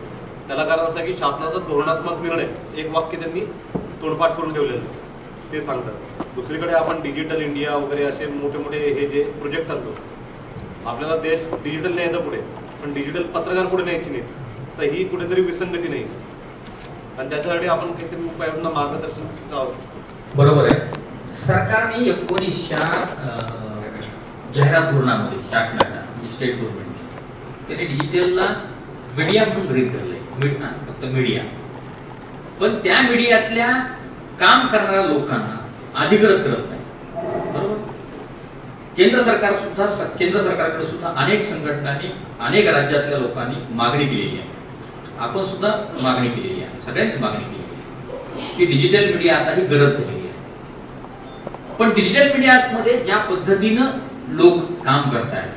त्याला कारण असं आहे की शासनाचा धोरणात्मक निर्णय एक वाक्य त्यांनी तोडपाठ करून ठेवलेलं ते सांगतात. दुसरीकडे आपण डिजिटल इंडिया वगैरे असे मोठे मोठे हे जे प्रोजेक्ट आणतो, आपल्याला देश डिजिटल न्यायचा पुढे, पण डिजिटल पत्रकार पुढे न्यायची नाहीत. तर ही कुठेतरी विसंगती नाही आणि त्याच्यासाठी आपण काहीतरी उपायांना मार्गदर्शन करावं. बरोबर आहे. सरकारने 1900 जाहिरात धोरणामध्ये शासनाच्या म्हणजे स्टेट गव्हर्नमेंट त्याने डिजिटलला मीडिया म्हणून गृहीत धरलंय. फक्त मीडिया, पण त्या मीडियातल्या काम करणाऱ्या लोकांना अधिकृत करत नाही. बरोबर. केंद्र सरकारकडे सुद्धा अनेक संघटनांनी अनेक राज्यातल्या लोकांनी मागणी केलेली आहे. आपण सुद्धा मागणी केलेली आहे, सगळ्यांची मागणी केलेली आहे की डिजिटल मीडिया आता ही गरज झालेली आहे. पण डिजिटल मीडियामध्ये ज्या पद्धतीनं लोक काम करतायत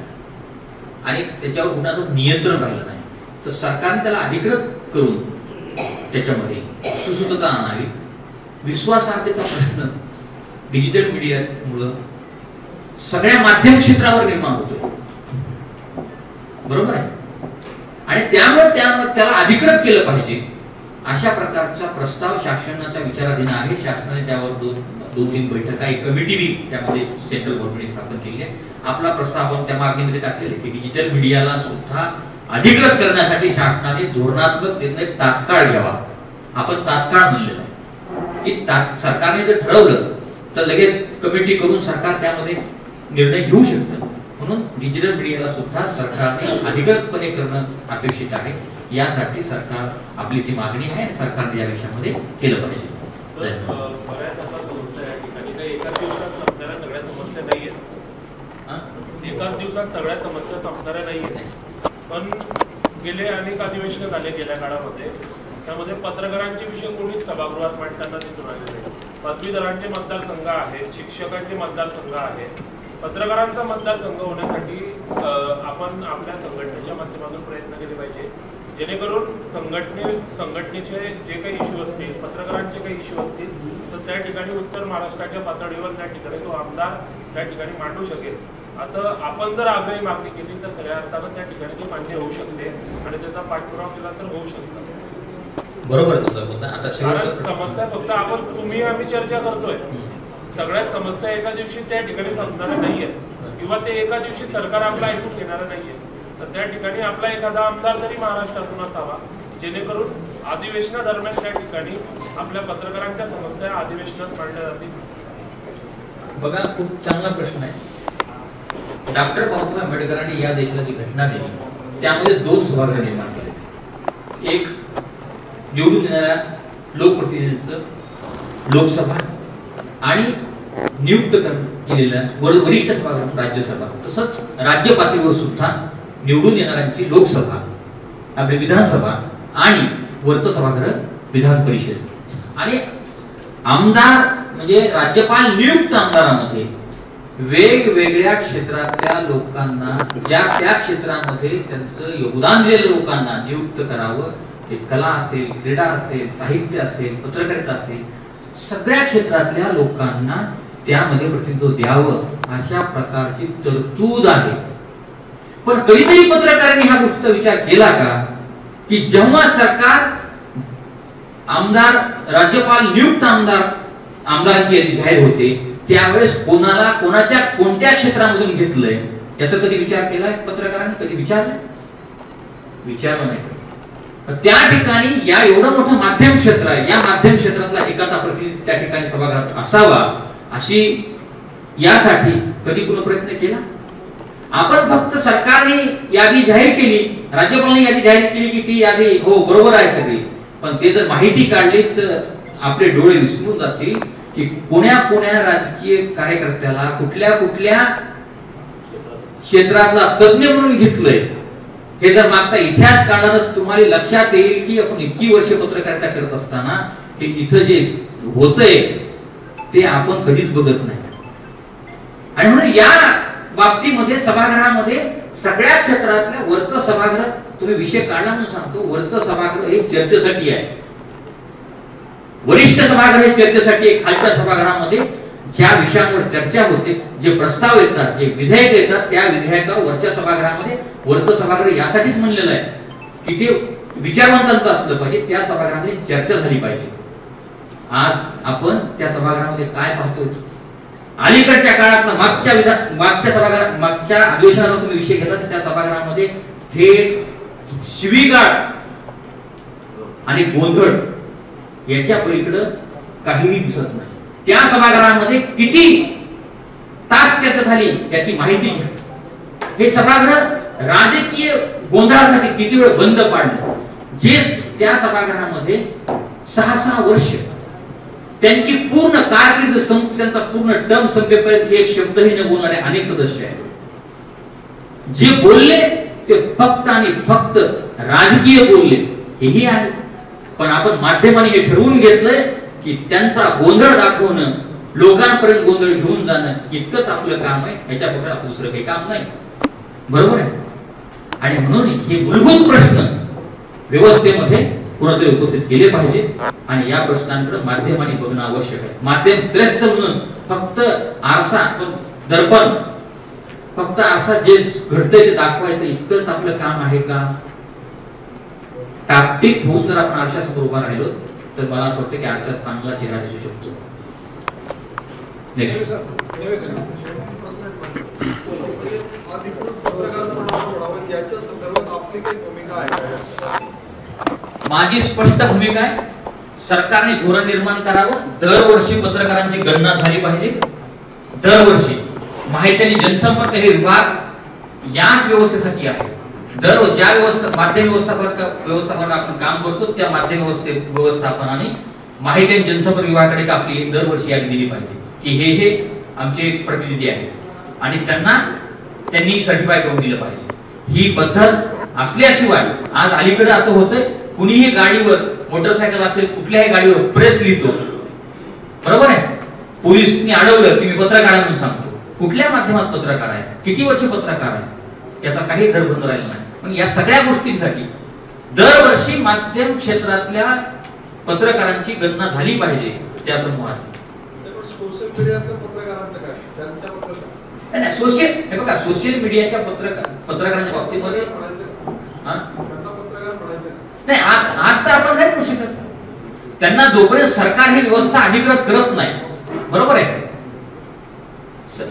आणि त्याच्यावर कुणाचं नियंत्रण राहिलं नाही, तर सरकारने त्याला अधिकृत करून त्याच्यामध्ये सुसूत्रता आणावी. विश्वासार्हतेचा प्रश्न डिजिटल मीडियामुळं सगळ्या माध्यम क्षेत्रावर निर्माण होतोय. बरोबर आहे. आणि त्यामुळे त्याला अधिकृत केलं पाहिजे अशा प्रकारचा प्रस्ताव शासनाच्या विचाराधीन आहे. शासनाने त्यावर 2-3 बैठका, एक कमिटी बी त्यामध्ये सेंट्रल गव्हर्नमेंटने स्थापन केली आहे. आपला प्रस्ताव आपण त्या मागणीमध्ये टाकलेला आहे की डिजिटल मीडियाला सुद्धा अधिकृत करण्यासाठी शासनाने धोरणात्मक निर्णय तात्काळ घ्यावा. आपण तात्काळ म्हणलेलं आहे की सरकारने जर ठरवलं तर लगेच कमिटी करून सरकार त्यामध्ये निर्णय घेऊ शकतं. म्हणून डिजिटल मीडियाला सुद्धा सरकारने अधिकृतपणे करणं अपेक्षित आहे. यासाठी सरकार आपली ती मागणी आहे आणि सरकारने या विषयामध्ये केलं पाहिजे. बऱ्याच आता समस्या या ठिकाणी काही एकाच दिवसात संपणाऱ्या सगळ्या समस्या नाहीये. एकाच दिवसात सगळ्या समस्या संपणाऱ्या नाहीये. पण गेले अनेक अधिवेशन झाले गेल्या काळामध्ये, त्यामध्ये पत्रकारांचे विषय कोणीच सभागृहात मांडताना दिसून आलेले नाही. पदवीधरांचे मतदारसंघ आहेत, शिक्षकांचे मतदारसंघ आहेत. पत्रकारांचा मतदारसंघ होण्यासाठी आपण आपल्या संघटनेच्या माध्यमातून प्रयत्न केले पाहिजे, जेणेकरून संघटनेचे जे काही इश्यू असतील, पत्रकारांचे काही इश्यू असतील, तर त्या ठिकाणी उत्तर महाराष्ट्राच्या पातळीवर त्या ठिकाणी तो आमदार त्या ठिकाणी मांडू शकेल. असं आपण जर आग्रही मागणी केली तर खऱ्या अर्थानं त्या ठिकाणी ती मान्य होऊ शकते आणि त्याचा पाठपुरावा केला तर होऊ शकतो. बरोबर तुझा मुद्दा. आता समस्या फक्त आपण तुम्ही आम्ही चर्चा करतोय, सगळ्या समस्या एका दिवशी त्या ठिकाणी संपणाऱ्या नाहीये किंवा ते एका दिवशी सरकार आपला ऐकून घेणारं नाहीये. तर त्या ठिकाणी आपला एखादा आमदार तरी महाराष्ट्रातून असावा, जेणेकरून अधिवेशनादरम्यान त्या ठिकाणी आपल्या पत्रकारांच्या समस्या अधिवेशनात मांडल्या जातील. बघा, खूप चांगला प्रश्न आहे. डॉक्टर बाबासाहेब आंबेडकरांनी या देशाला जी घटना दिली त्यामध्ये 2 सभागृह निर्माण केले. एक निवडून येणाऱ्या लोकप्रतिनिधींचं लोकसभा आणि नियुक्त केलेल्या वरिष्ठ सभागृह राज्यसभा, तसंच राज्य पातळीवर सुद्धा निवडून येणाऱ्यांची लोकसभा, आपली विधानसभा आणि वरचं सभागृह विधान परिषद. आणि आमदार म्हणजे राज्यपाल नियुक्त आमदारांमध्ये वेगवेगळ्या क्षेत्रातल्या लोकांना, त्या क्षेत्रामध्ये त्यांचं योगदान दिलेल्या लोकांना नियुक्त करावं. ते कला असेल, क्रीडा असेल, साहित्य असेल, पत्रकारिता असेल, सगळ्या क्षेत्रातल्या लोकांना त्यामध्ये प्रतिनिधित्व द्यावं अशा प्रकारची तरतूद आहे. पण कधीतरी पत्रकारांनी ह्या गोष्टीचा विचार केला का की जेव्हा सरकार आमदार, राज्यपाल नियुक्त आमदारांची यादी जाहीर होते त्यावेळेस कोणाला कोणाच्या कोणत्या क्षेत्रामधून घेतलंय याचा कधी विचार केलाय पत्रकारांनी? कधी विचारलं नाही. त्या ठिकाणी या एवढं मोठं माध्यम क्षेत्र आहे, या माध्यम क्षेत्रातला एखादा प्रतिनिधी त्या ठिकाणी सभागृहात असावा अशी यासाठी कधी कुणी प्रयत्न केला? आपण फक्त सरकारने यादी जाहीर केली, राज्यपालांनी यादी जाहीर केली की ती यादी हो बरोबर आहे सगळी, पण ते जर माहिती काढली तर आपले डोळे विसरून जातील की कोण्या राजकीय कार्यकर्त्याला कुठल्या क्षेत्रातला तज्ञ म्हणून घेतलंय हे जर मागचा इतिहास काढला तर तुम्हाला लक्षात येईल की आपण इतकी वर्ष पत्रकारिता करत असताना हे इथं जे होतंय ते आपण कधीच बघत नाही. आणि म्हणून या बाबतीमध्ये सभागृहामध्ये सगळ्या क्षेत्रातल्या वरचं सभागृह, तुम्ही विषय काढला म्हणून सांगतो, वरचं सभागृह हे चर्चेसाठी आहे, वरिष्ठ सभागृह हे चर्चेसाठी आहे. खालच्या सभागृहामध्ये ज्या विषयांवर चर्चा होते, जे प्रस्ताव येतात, जे विधेयक येतात, त्या विधेयकावर वरच्या सभागृहामध्ये, वरचं सभागृह यासाठीच म्हणलेलं आहे की ते विचारवंतांचं असलं पाहिजे, त्या सभागृहामध्ये चर्चा झाली पाहिजे. आज आपण त्या सभागृहामध्ये काय पाहतो, अलीकडच्या काळातला मागच्या अधिवेशनाचा तुम्ही विषय घेता त्या सभागृहामध्ये थेट शिवीगाळ आणि गोंधळ याच्या पलीकडे काहीही दिसत नाही. त्या सभागृहामध्ये किती तास चर्चा झाली याची माहिती घ्या. हे सभागृह राजकीय गोंधळासाठी किती वेळ बंद पाडलं. जे त्या सभागृहामध्ये 6 वर्ष त्यांची पूर्ण कारकीर्द त्यांचा पूर्ण टर्म संपेपर्यंत एक शब्दही न बोलणारे अनेक सदस्य आहेत. जे बोलले ते फक्त आणि फक्त राजकीय बोलले हेही आहे. पण आपण माध्यमांनी हे ठरवून घेतलंय की त्यांचा गोंधळ दाखवणं, लोकांपर्यंत गोंधळ घेऊन जाणं इतकंच आपलं काम आहे, याच्यापुढे आपलं दुसरं काही काम नाही. बरोबर आहे. आणि म्हणून हे मूलभूत प्रश्न व्यवस्थेमध्ये कोणतरी उपस्थित केले पाहिजे आणि या प्रश्नांकडे माध्यमांनी बघणं आवश्यक आहे. माध्यम त्रस्त म्हणून फक्त आरसा, दर्पण, फक्त आरसा जे घडतंय ते दाखवायचं इतकंच आपलं काम आहे का? टापटीप होऊन जर आपण आरशासमोर उभा राहिलो तर मला असं वाटतं की आरशात चांगला चेहरा दिसू शकतो. माझी स्पष्ट भूमिका आहे. सरकारने धोरण निर्माण करावं. दरवर्षी पत्रकारांची गणना झाली पाहिजे. दरवर्षी माहिती आणि जनसंपर्क हे विभाग याच व्यवस्थेसाठी आहे. ज्या माध्यम व्यवस्थापन आपण काम करतो त्या माध्यम व्यवस्थापनाने माहिती आणि जनसंपर्क विभागाकडे आपली दरवर्षी यादी दिली पाहिजे की हे आमचे प्रतिनिधी आहेत आणि त्यांनी सर्टिफाय करून दिलं पाहिजे. ही पद्धत असल्याशिवाय आज अलीकडे असं होतंय, कुणीही गाडीवर, मोटरसायकल असेल कुठल्याही गाडीवर प्रेस लिहितो. बरोबर आहे. पोलिसांनी अडवलं की मी पत्रकार आहे म्हणून सांगतो. कुठल्या माध्यमात पत्रकार आहे, किती वर्ष पत्रकार आहे, याचा काही दरबंद राहिला नाही. पण या सगळ्या गोष्टींसाठी दरवर्षी माध्यम क्षेत्रातल्या पत्रकारांची गणना झाली पाहिजे त्या समूहात. सोशल मीडियाच्या पत्रकारांचं काय? त्यांच्याबद्दल नाही, हे बघा, सोशल मीडियाच्या पत्रकारांच्या बाबतीमध्ये नाही, आज तर आपण नाही म्हणू शकत. त्यांना जोपर्यंत सरकार ही व्यवस्था अधिकृत करत नाही, बरोबर आहे.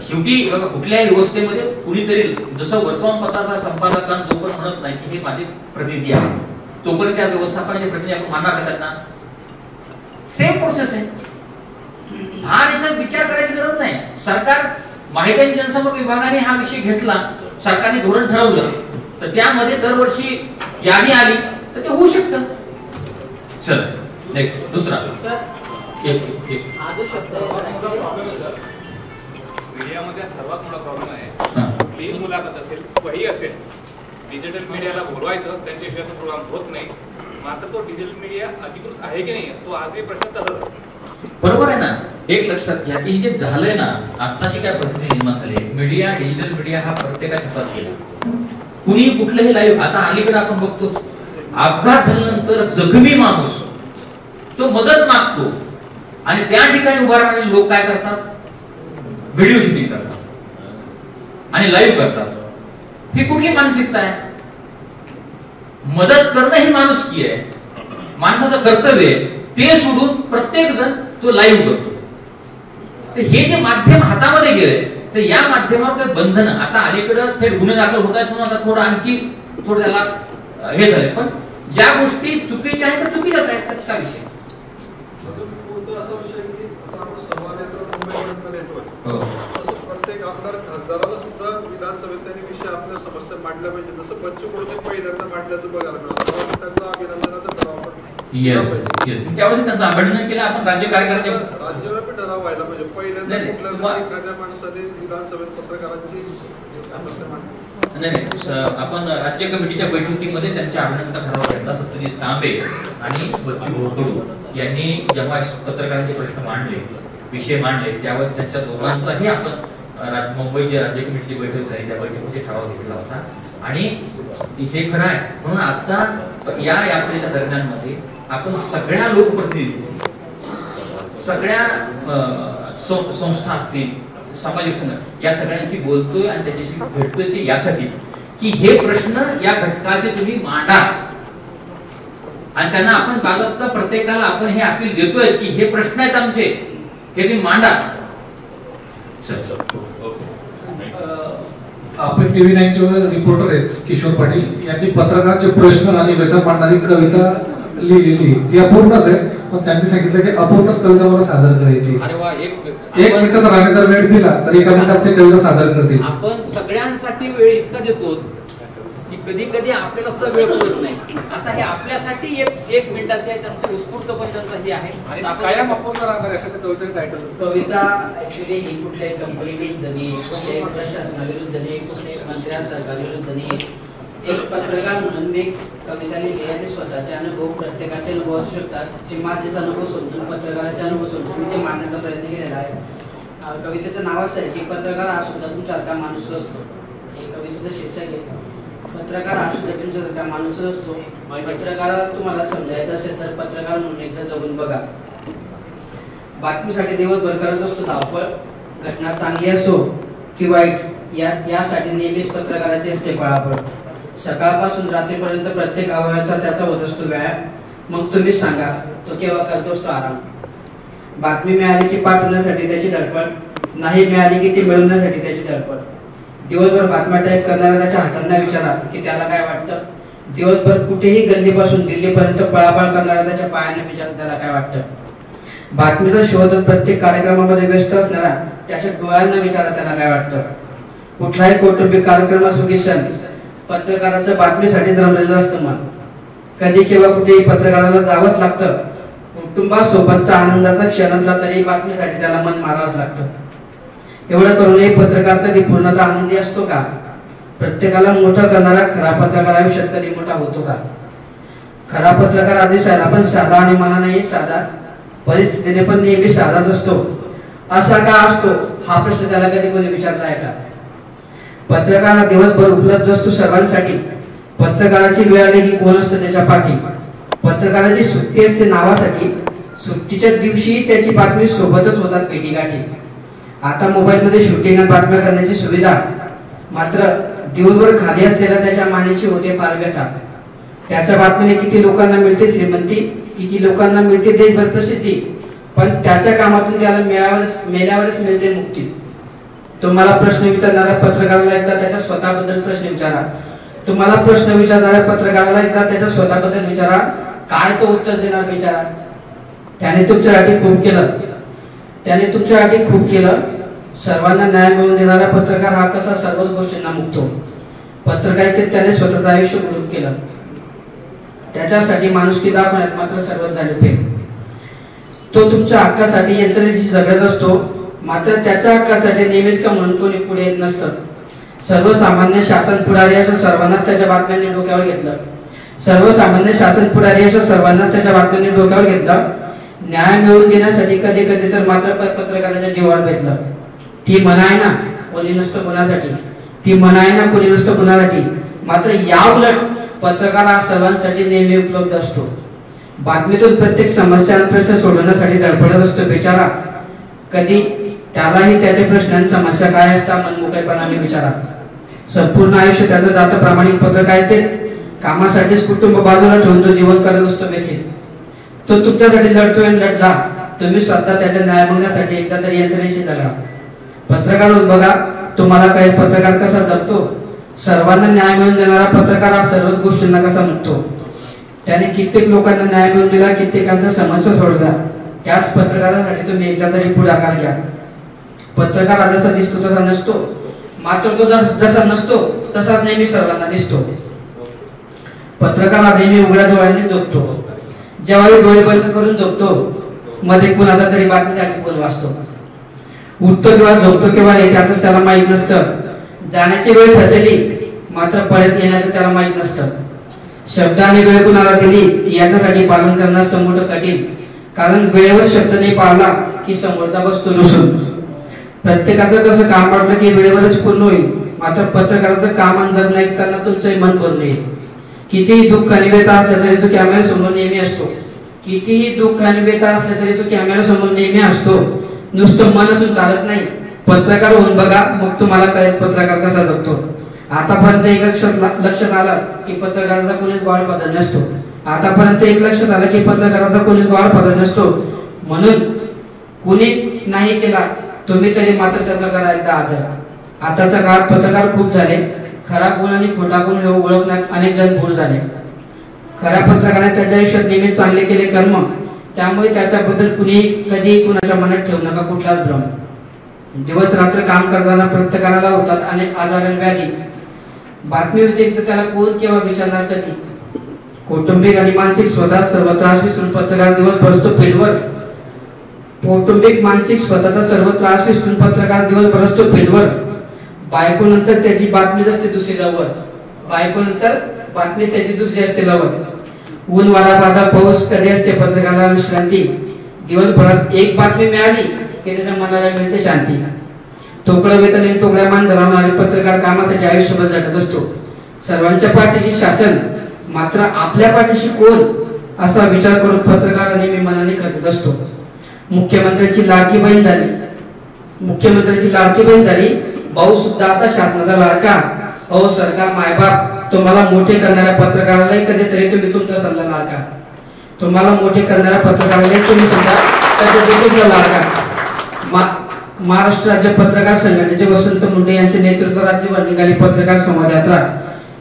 शेवटी बघा, कुठल्याही व्यवस्थेमध्ये कुणीतरी जसं वर्तमानपत्राचा संपादकांना जोपर्यंत म्हणत नाही की हे माझे प्रतिनिधी आहेत, तोपर्यंत त्या व्यवस्थापनाचे प्रतिनिधी आपण मानणार का त्यांना? सेम प्रोसेस आहे. हा याचा विचार करायची गरज नाही. सरकार, माहिती आणि जनसंपर्क विभागाने हा विषय घेतला, सरकारने धोरण ठरवलं, तर त्यामध्ये दरवर्षी यादी आली तर ते होऊ शकतं. चल दुसरा मीडियामध्ये सर्वात मोठा प्रॉब्लेम आहे. कुठलीही मुलाखत असेल, वही असेल, डिजिटल मीडियाला बोलवायचं, त्यांच्याशिवाय तो प्रोग्राम होत नाही. मात्र तो डिजिटल मीडिया अधिकृत आहे की नाही तो आजही प्रश्न तसाच आहे. बरोबर आहे ना. एक लक्षात घ्या की जे झालंय ना, आत्ताची काय परिस्थिती निर्माण झाली, मीडिया, डिजिटल मीडिया हा प्रत्येकाच्या हातात गेला. कुणी कुठलंही लाईव्ह, आता अलीकडे आपण बघतो अपघात झाल्यानंतर जखमी माणूस तो मदत मागतो आणि त्या ठिकाणी उभा राहणारे लोक काय करतात, व्हिडिओ शूटिंग करतात आणि लाईव्ह करतात. ही कुठली मानसिकता आहे? मदत करणं ही माणुसकी आहे, माणसाचं कर्तव्य आहे. ते सोडून प्रत्येक जण तो लाईव्ह करतो. तर हे जे माध्यम हातामध्ये गेले, तर या माध्यमावर काही बंधन, आता अलीकडे थेट गुन्हे दाखल होत आहेत म्हणून आता थोडं आणखी त्याला हे झाले. पण ज्या गोष्टी चुकीच्या आहेत तर चुकीच्याच आहेत, त्याचा विषय. प्रत्येक आमदार खासदाराला सुद्धा विधानसभेत त्यांनी विषय आपल्या समस्या मांडल्या पाहिजे. जसं बच्चू कडून पहिल्यांदा मांडल्याचं बघायला मिळालं, त्यांचा अभिनंदनाचा करावा. त्यावेळेस त्यांचं अभिनंदन केलं आपण राज्य कार्यकर्ते. राज्यव्यापी ठराव व्हायला पाहिजे. पहिल्यांदा नाही, कुठल्या तुम्हा- एखाद्या माणसाने विधानसभेत पत्रकारांची समस्या मांडली. नाही, आपण राज्य कमिटीच्या बैठकीमध्ये त्यांच्या अभिनंदन ठराव घेतला. सत्यजित तांबे आणि बच्चू कडू यांनी जेव्हा पत्रकारांचे प्रश्न मांडले, विषय मांडले, त्यावेळेस त्यांच्या दोघांचाही आपण मुंबई जे राज्य कमिटीची बैठक झाली त्या बैठकीमध्ये ठराव घेतला होता. आणि हे खरं आहे. म्हणून आता या यात्रेच्या दरम्यानमध्ये आपण सगळ्या लोकप्रतिनिधी, सगळ्या संस्था असतील, सामाजिक संघ, या सगळ्यांशी बोलतोय आणि त्याच्याशी भेटतोय ते यासाठी की हे प्रश्न या घटकाचे तुम्ही मांडा आणि त्यांना आपण बाजूला प्रत्येकाला आपण हे अपील देतोय की हे प्रश्न आहेत आमचे, हे तुम्ही मांडा. आपण टीव्ही 9 रिपोर्टर आहेत किशोर पाटील यांनी पत्रकारांचे प्रश्न आणि व्यथा मांडणारी कविता लिहिलेली ती अपूर्णच आहे, पण त्यांनी सांगितलं की अपूर्णच कविता मला सादर करायची. एक मिनिट राहण्याचा वेळ दिला तर एका मिनिटात ते कविता सादर करतील. आपण सगळ्यांसाठी वेळ इतका देतो की कधी कधी आपल्याला सुद्धा वेळ पुरत नाही. आता हे आपल्यासाठी एक मिनिटाचे आहे, त्यांचं उत्स्फूर्त पण त्यांचं हे आहे आणि कायम अपूर्ण राहणार अशा त्या कवितेचं टायटल. कविता ऍक्च्युली ही कुठल्याही कंपनी विरुद्ध नाही, कुठल्याही प्रशासनाविरुद्ध नाही, कुठल्याही मंत्र्या सरकारविरुद्ध नाही. एक पत्रकार म्हणून मी कविता लिहिली आणि स्वतःचे अनुभव, प्रत्येकाचे अनुभव असू शकतात, जे माझेच अनुभव सोडून पत्रकाराचे अनुभव सोडून मी ते मांडण्याचा प्रयत्न केलेला आहे. कवितेचं नाव असं आहे की पत्रकार हा सुद्धा तुमच्यासारखा माणूस असतो. हे कवितेचं शीर्षक आहे. पत्रकार हा सुद्धा तुमच्यासारखा माणूस असतो. पत्रकाराला तुम्हाला समजायचं असेल तर पत्रकार म्हणून एकदा जगून बघा. बातमीसाठी दिवसभर करत असतो धावपळ, घटना चांगली असो की वाईट यासाठी नेहमीच पत्रकाराची असते पळापळ. सकाळपासून रात्रीपर्यंत प्रत्येक अवयवाचा त्याचा होत असतो व्यायाम. मग तुम्हीच सांगा तो केव्हा करतोस तो आराम. बातमी मिळाली की पाठवण्यासाठी त्याची धडपड, नाही मिळाली की ती मिळवण्यासाठी त्याची धडपड. दिवसभर बातम्या टाईप करणाऱ्या त्याच्या हातांना विचारा की त्याला काय वाटतं. दिवसभर कुठेही गल्लीपासून दिल्लीपर्यंत पळापळ करणाऱ्या त्याच्या पायांना विचारा त्याला काय वाटतं. बातमीचा शोध प्रत्येक कार्यक्रमामध्ये व्यस्त असणारा त्याच्या डोळ्यांना विचारा त्याला काय वाटतं. कुठलाही कौटुंबिक कार्यक्रम असो की सण, पत्रकाराचं बातमीसाठी रमलेलं असतं मन. कधी किंवा कुठेही पत्रकाराला जावंच लागतं. कुटुंबासोबतचा आनंदाचा क्षण असला तरी बातमीसाठी त्याला मन मारावंच लागतं. एवढं करूनही पत्रकार कधी पूर्णतः आनंदी असतो का. प्रत्येकाला मोठं करणारा खरा पत्रकार आयुष्यात कधी मोठा होतो का. खरा पत्रकार आधी दिसायला पण साधा आणि मनानेही साधा, परिस्थितीने पण नेहमी साधाच असतो. असा का असतो हा प्रश्न त्याला कधी कोणी विचारला आहे का. पत्रकार हा दिवसभर उपलब्ध असतो सर्वांसाठी. पत्रकाराची वेळ आली की कोण असतं त्याच्या पाठी. पत्रकाराची सुट्टी असते नावासाठी. सुट्टीच्या दिवशी त्याची बातमी सोबतच होतात भेटीगाठी. आता मोबाईल मध्ये शूटिंग आणि बातम्या करण्याची सुविधा, मात्र दिवसभर खाली असलेल्या त्याच्या मानेची होते फार व्यथा. त्याच्या बातमीने किती लोकांना मिळते श्रीमंती, किती लोकांना मिळते देशभर प्रसिद्धी, पण त्याच्या कामातून त्याला मेल्यावरच मिळते मुक्ती. तुम्हाला प्रश्न विचारणाऱ्या पत्रकाराला एकदा त्याच्या स्वतःबद्दल प्रश्न विचारा. तुम्हाला प्रश्न विचारणाऱ्या पत्रकाराला एकदा त्याच्या स्वतःबद्दल विचारा. काय तो उत्तर देणार बिचारा. त्याने तुमच्यासाठी खूप केलं. सर्वांना न्याय मिळवून देणारा पत्रकार हा कसा सर्वच गोष्टींना मुक्तो. पत्रकारितेत त्याने स्वतःचं आयुष्य बुडून केलं. त्याच्यासाठी माणुसकी दाखवण्यात मात्र सर्वच झाले फेल. तो तुमच्या हक्कासाठी यंत्रणेशी झगडत असतो, मात्र त्याच्या हक्कासाठी नेहमीच का म्हणून कोणी पुढे येत नसतं. सर्वसामान्य शासन पुढारी अशा सर्वांनाच त्याच्या बातम्यांनी डोक्यावर घेतलं. न्याय मिळवून देण्यासाठी कधी कधी तर मात्र पत्रकाराच्या जीवावर बेतलं. ती म्हणाय ना कोणी नसतं कोणासाठी. मात्र या उलट पत्रकार हा सर्वांसाठी नेहमी उपलब्ध असतो. बातमीतून प्रत्येक समस्या आणि प्रश्न सोडवण्यासाठी धडपडत असतो बिचारा. कधी त्यालाही त्याचे प्रश्न आणि समस्या काय असतात मनमोकळेपणाने विचारा. संपूर्ण आयुष्य त्याचं जातं प्रामाणिक पत्रकारितेत. कामासाठीच कुटुंब बाजूला ठेवून तो जीवन करत असतो व्यथित. तो तुमच्यासाठी लढतोय आणि लढला. तुम्ही स्वतः त्याच्या न्याय मागण्यासाठी एकदा तरी यंत्रणेशी जगला. पत्रकार होऊन बघा तुम्हाला काही पत्रकार कसा जगतो. सर्वांना न्याय मिळवून देणारा पत्रकार हा सर्वच गोष्टींना कसा मुक्तो. त्याने कित्येक लोकांना न्याय मिळवून दिला, कित्येकांच्या समस्या सोडल्या. त्याच पत्रकारासाठी तुम्ही एकदा तरी पुढाकार घ्या. पत्रकार हा जसा दिसतो तसा नसतो, मात्र तो जसा नसतो तसाच नेहमी सर्वांना दिसतो. पत्रकार हा नेहमी उघड्या डोळ्यांनी झोपतो. जेव्हाही डोळे बंद करून झोपतो मध्ये कुणाचा तरी बातमी झाली फोन वाचतो. उठतो किंवा झोपतो किंवा हे त्याच त्याला माहित नसतं. जाण्याची वेळ ठरलेली मात्र परत येण्याचं त्याला माहित नसतं. शब्दाने वेळ कुणाला दिली याच्यासाठी पालन करणं असतं मोठं कठीण. कारण वेळेवर शब्द नाही पाळला की समोरचा बसतो रुसून. प्रत्येकाचं कसं काम वाटलं की वेळेवरच पूर्ण होईल. मात्र पत्रकाराचं काम जर नाही ऐकताना तुमचंही मन भरून येईल. कितीही दुःख आणि व्यथा असला तरी तो कॅमेरा समोर नेहमी असतो. कितीही दुःख आणि व्यथा असला तरी तो कॅमेरा समोर नेहमी असतो. नुसतं मन असून चालत नाही. पत्रकार होऊन बघा मग तुम्हाला कळेल पत्रकार कसा जगतो. आतापर्यंत एक लक्षात आलं की पत्रकाराचा कोणीच गोड पदर नसतो. आतापर्यंत एक लक्षात आलं की पत्रकाराचा कोणीच गोड पदर नसतो. म्हणून कुणी नाही केला तुम्ही तरी मात्र त्याचा करा एकदा आदर. आताच्या काळात पत्रकार खूप झाले. खरा गुण आणि खोटा गुण हे ओळखण्यात अनेक जण भूल झाले. खऱ्या पत्रकाराने त्याच्या आयुष्यात नेहमी चांगले केले कर्म. त्यामुळे त्याच्याबद्दल कुणी कधी कुणाच्या मनात ठेवू नका कुठलाच भ्रम. दिवस रात्र काम करताना पत्रकाराला होतात अनेक आजार आणि व्याधी. बातमी व्यतिरिक्त त्याला कोण केव्हा विचारणार कधी. कौटुंबिक आणि मानसिक स्वतः सर्व त्रास विसरून पत्रकार दिवसभर असतो फील्डवर. कौटुंबिक मानसिक स्वतःचा सर्व त्रास विसरून पत्रकार दिवसभर असतो फील्डवर. बायको नंतर त्याची बातमीच असते दुसरी लवर. बायको नंतर बातमीच त्याची दुसरी असते लवर. ऊन वारा बाधा पाऊस कधी असते पत्रकाराला विश्रांती. दिवसभरात एक बातमी मिळाली की त्याच्या मनाला मिळते शांती. तोकडं वेतन आणि तोकड्या मान धरवणारे पत्रकार कामासाठी आयुष्यभर झटत असतो. सर्वांच्या पाठीशी शासन मात्र आपल्या पाठीशी कोण असा विचार करून पत्रकार नेहमी मनाने खचत असतो. मुख्यमंत्र्यांची लाडकी बहीण झाली. भाऊ सुद्धा आता शासनाचा लाडका. अहो सरकार मायबाप तुम्हाला मोठे करणाऱ्या पत्रकारालाही कधीतरी तुम्ही तुमचा समजा लाडका. तुम्हाला मोठे करणाऱ्या पत्रकारालाही तुम्ही समजा कधीतरी तुमचा लाडका. महाराष्ट्र राज्य पत्रकार संघटनेचे वसंत मुंडे यांच्या नेतृत्वात राज्यभर निघाली पत्रकार संवाद यात्रा.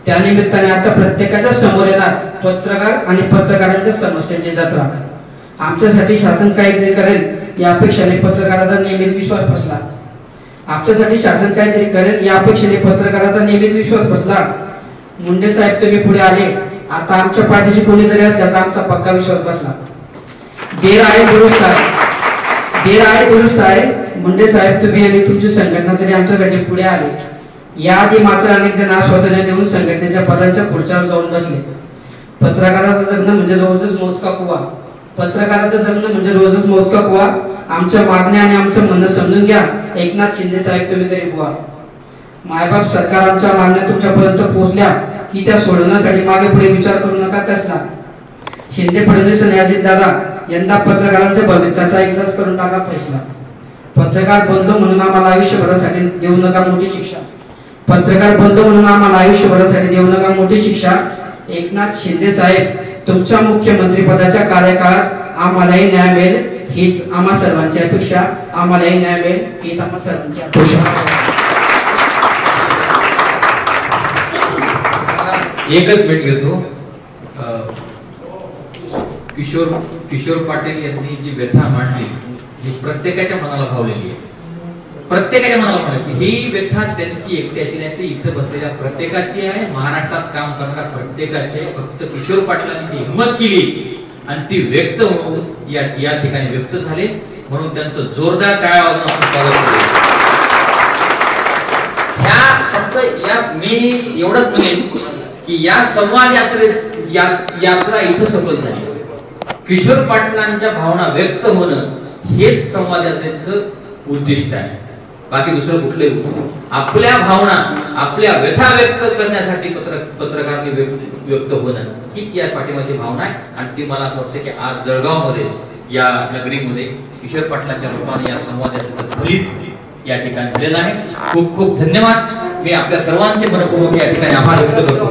त्यानिमित्ताने आता प्रत्येकाच्या समोर येणार पत्रकार आणि पत्रकारांच्या समस्यांची जत्रा. आमच्यासाठी शासन काहीतरी करेल या अपेक्षेने पत्रकाराचा नेहमीच विश्वास बसला. आमच्यासाठी शासन काहीतरी करेल या अपेक्षेने पत्रकाराचा नेहमीच विश्वास बसला. मुंडे साहेब तुम्ही पुढे आले. आता आमच्या पाठीशी कोणीतरी असल्याचा आमचा पक्का विश्वास बसला. देर आहे दुरुस्त आहे. मुंडे साहेब तुम्ही आणि तुमची संघटना तरी आमच्यासाठी पुढे आले. याआधी मात्र अनेक जण आश्वासने देऊन संघटनेच्या पदांच्या खुर्च्यावर जाऊन बसले. पत्रकाराचं जगणं म्हणजे रोजच मौत का कुवा. पत्रकाराचं जगणं म्हणजे रोजच मौत का कुवा. आमच्या मागण्या आणि आमचं म्हणणं समजून घ्या. एकनाथ शिंदे साहेब तुम्ही तरी बुवा. मायबाप सरकार आमच्या मागण्या तुमच्यापर्यंत पोहोचल्या की त्या सोडवण्यासाठी मागे पुढे विचार करू नका कसला. शिंदे फडणवीस आणि अजित दादा यंदा पत्रकारांच्या भविष्याचा एकदाच करून टाका फैसला. पत्रकार बंधू म्हणून आम्हाला आयुष्यभरासाठी देऊ नका मोठी शिक्षा. पत्रकार बंधू म्हणून आम्हाला आयुष्यभरासाठी देऊ नका मोठी शिक्षा. एकनाथ शिंदे साहेब तुमच्या मुख्यमंत्री पदाच्या कार्यकाळात आम्हालाही न्याय मिळेल हीच आम्हा सर्वांची अपेक्षा. आम्हालाही न्याय मिळेल हीच आम्हा सर्वांची अपेक्षा. एकच मिनिट घेतो. किशोर पाटील यांनी जी व्यथा मांडली जी प्रत्येकाच्या मनाला भावलेली आहे. प्रत्येकाच्या मनाला भावली ही व्यथा त्यांची एकट्याची नाही, ती इथं बसलेल्या प्रत्येकाची आहे. महाराष्ट्रात काम करणाऱ्या प्रत्येकाची. फक्त किशोर पाटलांनी ती हिंमत केली आणि ती व्यक्त होऊन या ठिकाणी व्यक्त झाले. म्हणून त्यांचं जोरदार टाळ्या वाजवून आपण स्वागत करू. मी एवढंच म्हणेन की या संवाद यात्रा इथं सफल झाली. किशोर पाटलांच्या भावना व्यक्त होणं हेच संवाद यात्रेचं उद्दिष्ट आहे. बाकी दुसरं कुठलंही आपल्या भावना आपल्या व्यथा व्यक्त करण्यासाठी पत्रकारांनी व्यक्त होणं हीच या पाठीमागची भावना आहे. आणि ती मला असं वाटतं की आज जळगाव मध्ये या नगरीमध्ये किशोर पाटलांच्या रूपाने या संवाद यात्रेचं फलित या ठिकाणी झालेलं आहे. खूप खूप धन्यवाद. मी आपल्या सर्वांचे मनपूर्वक या ठिकाणी आभार व्यक्त करतो.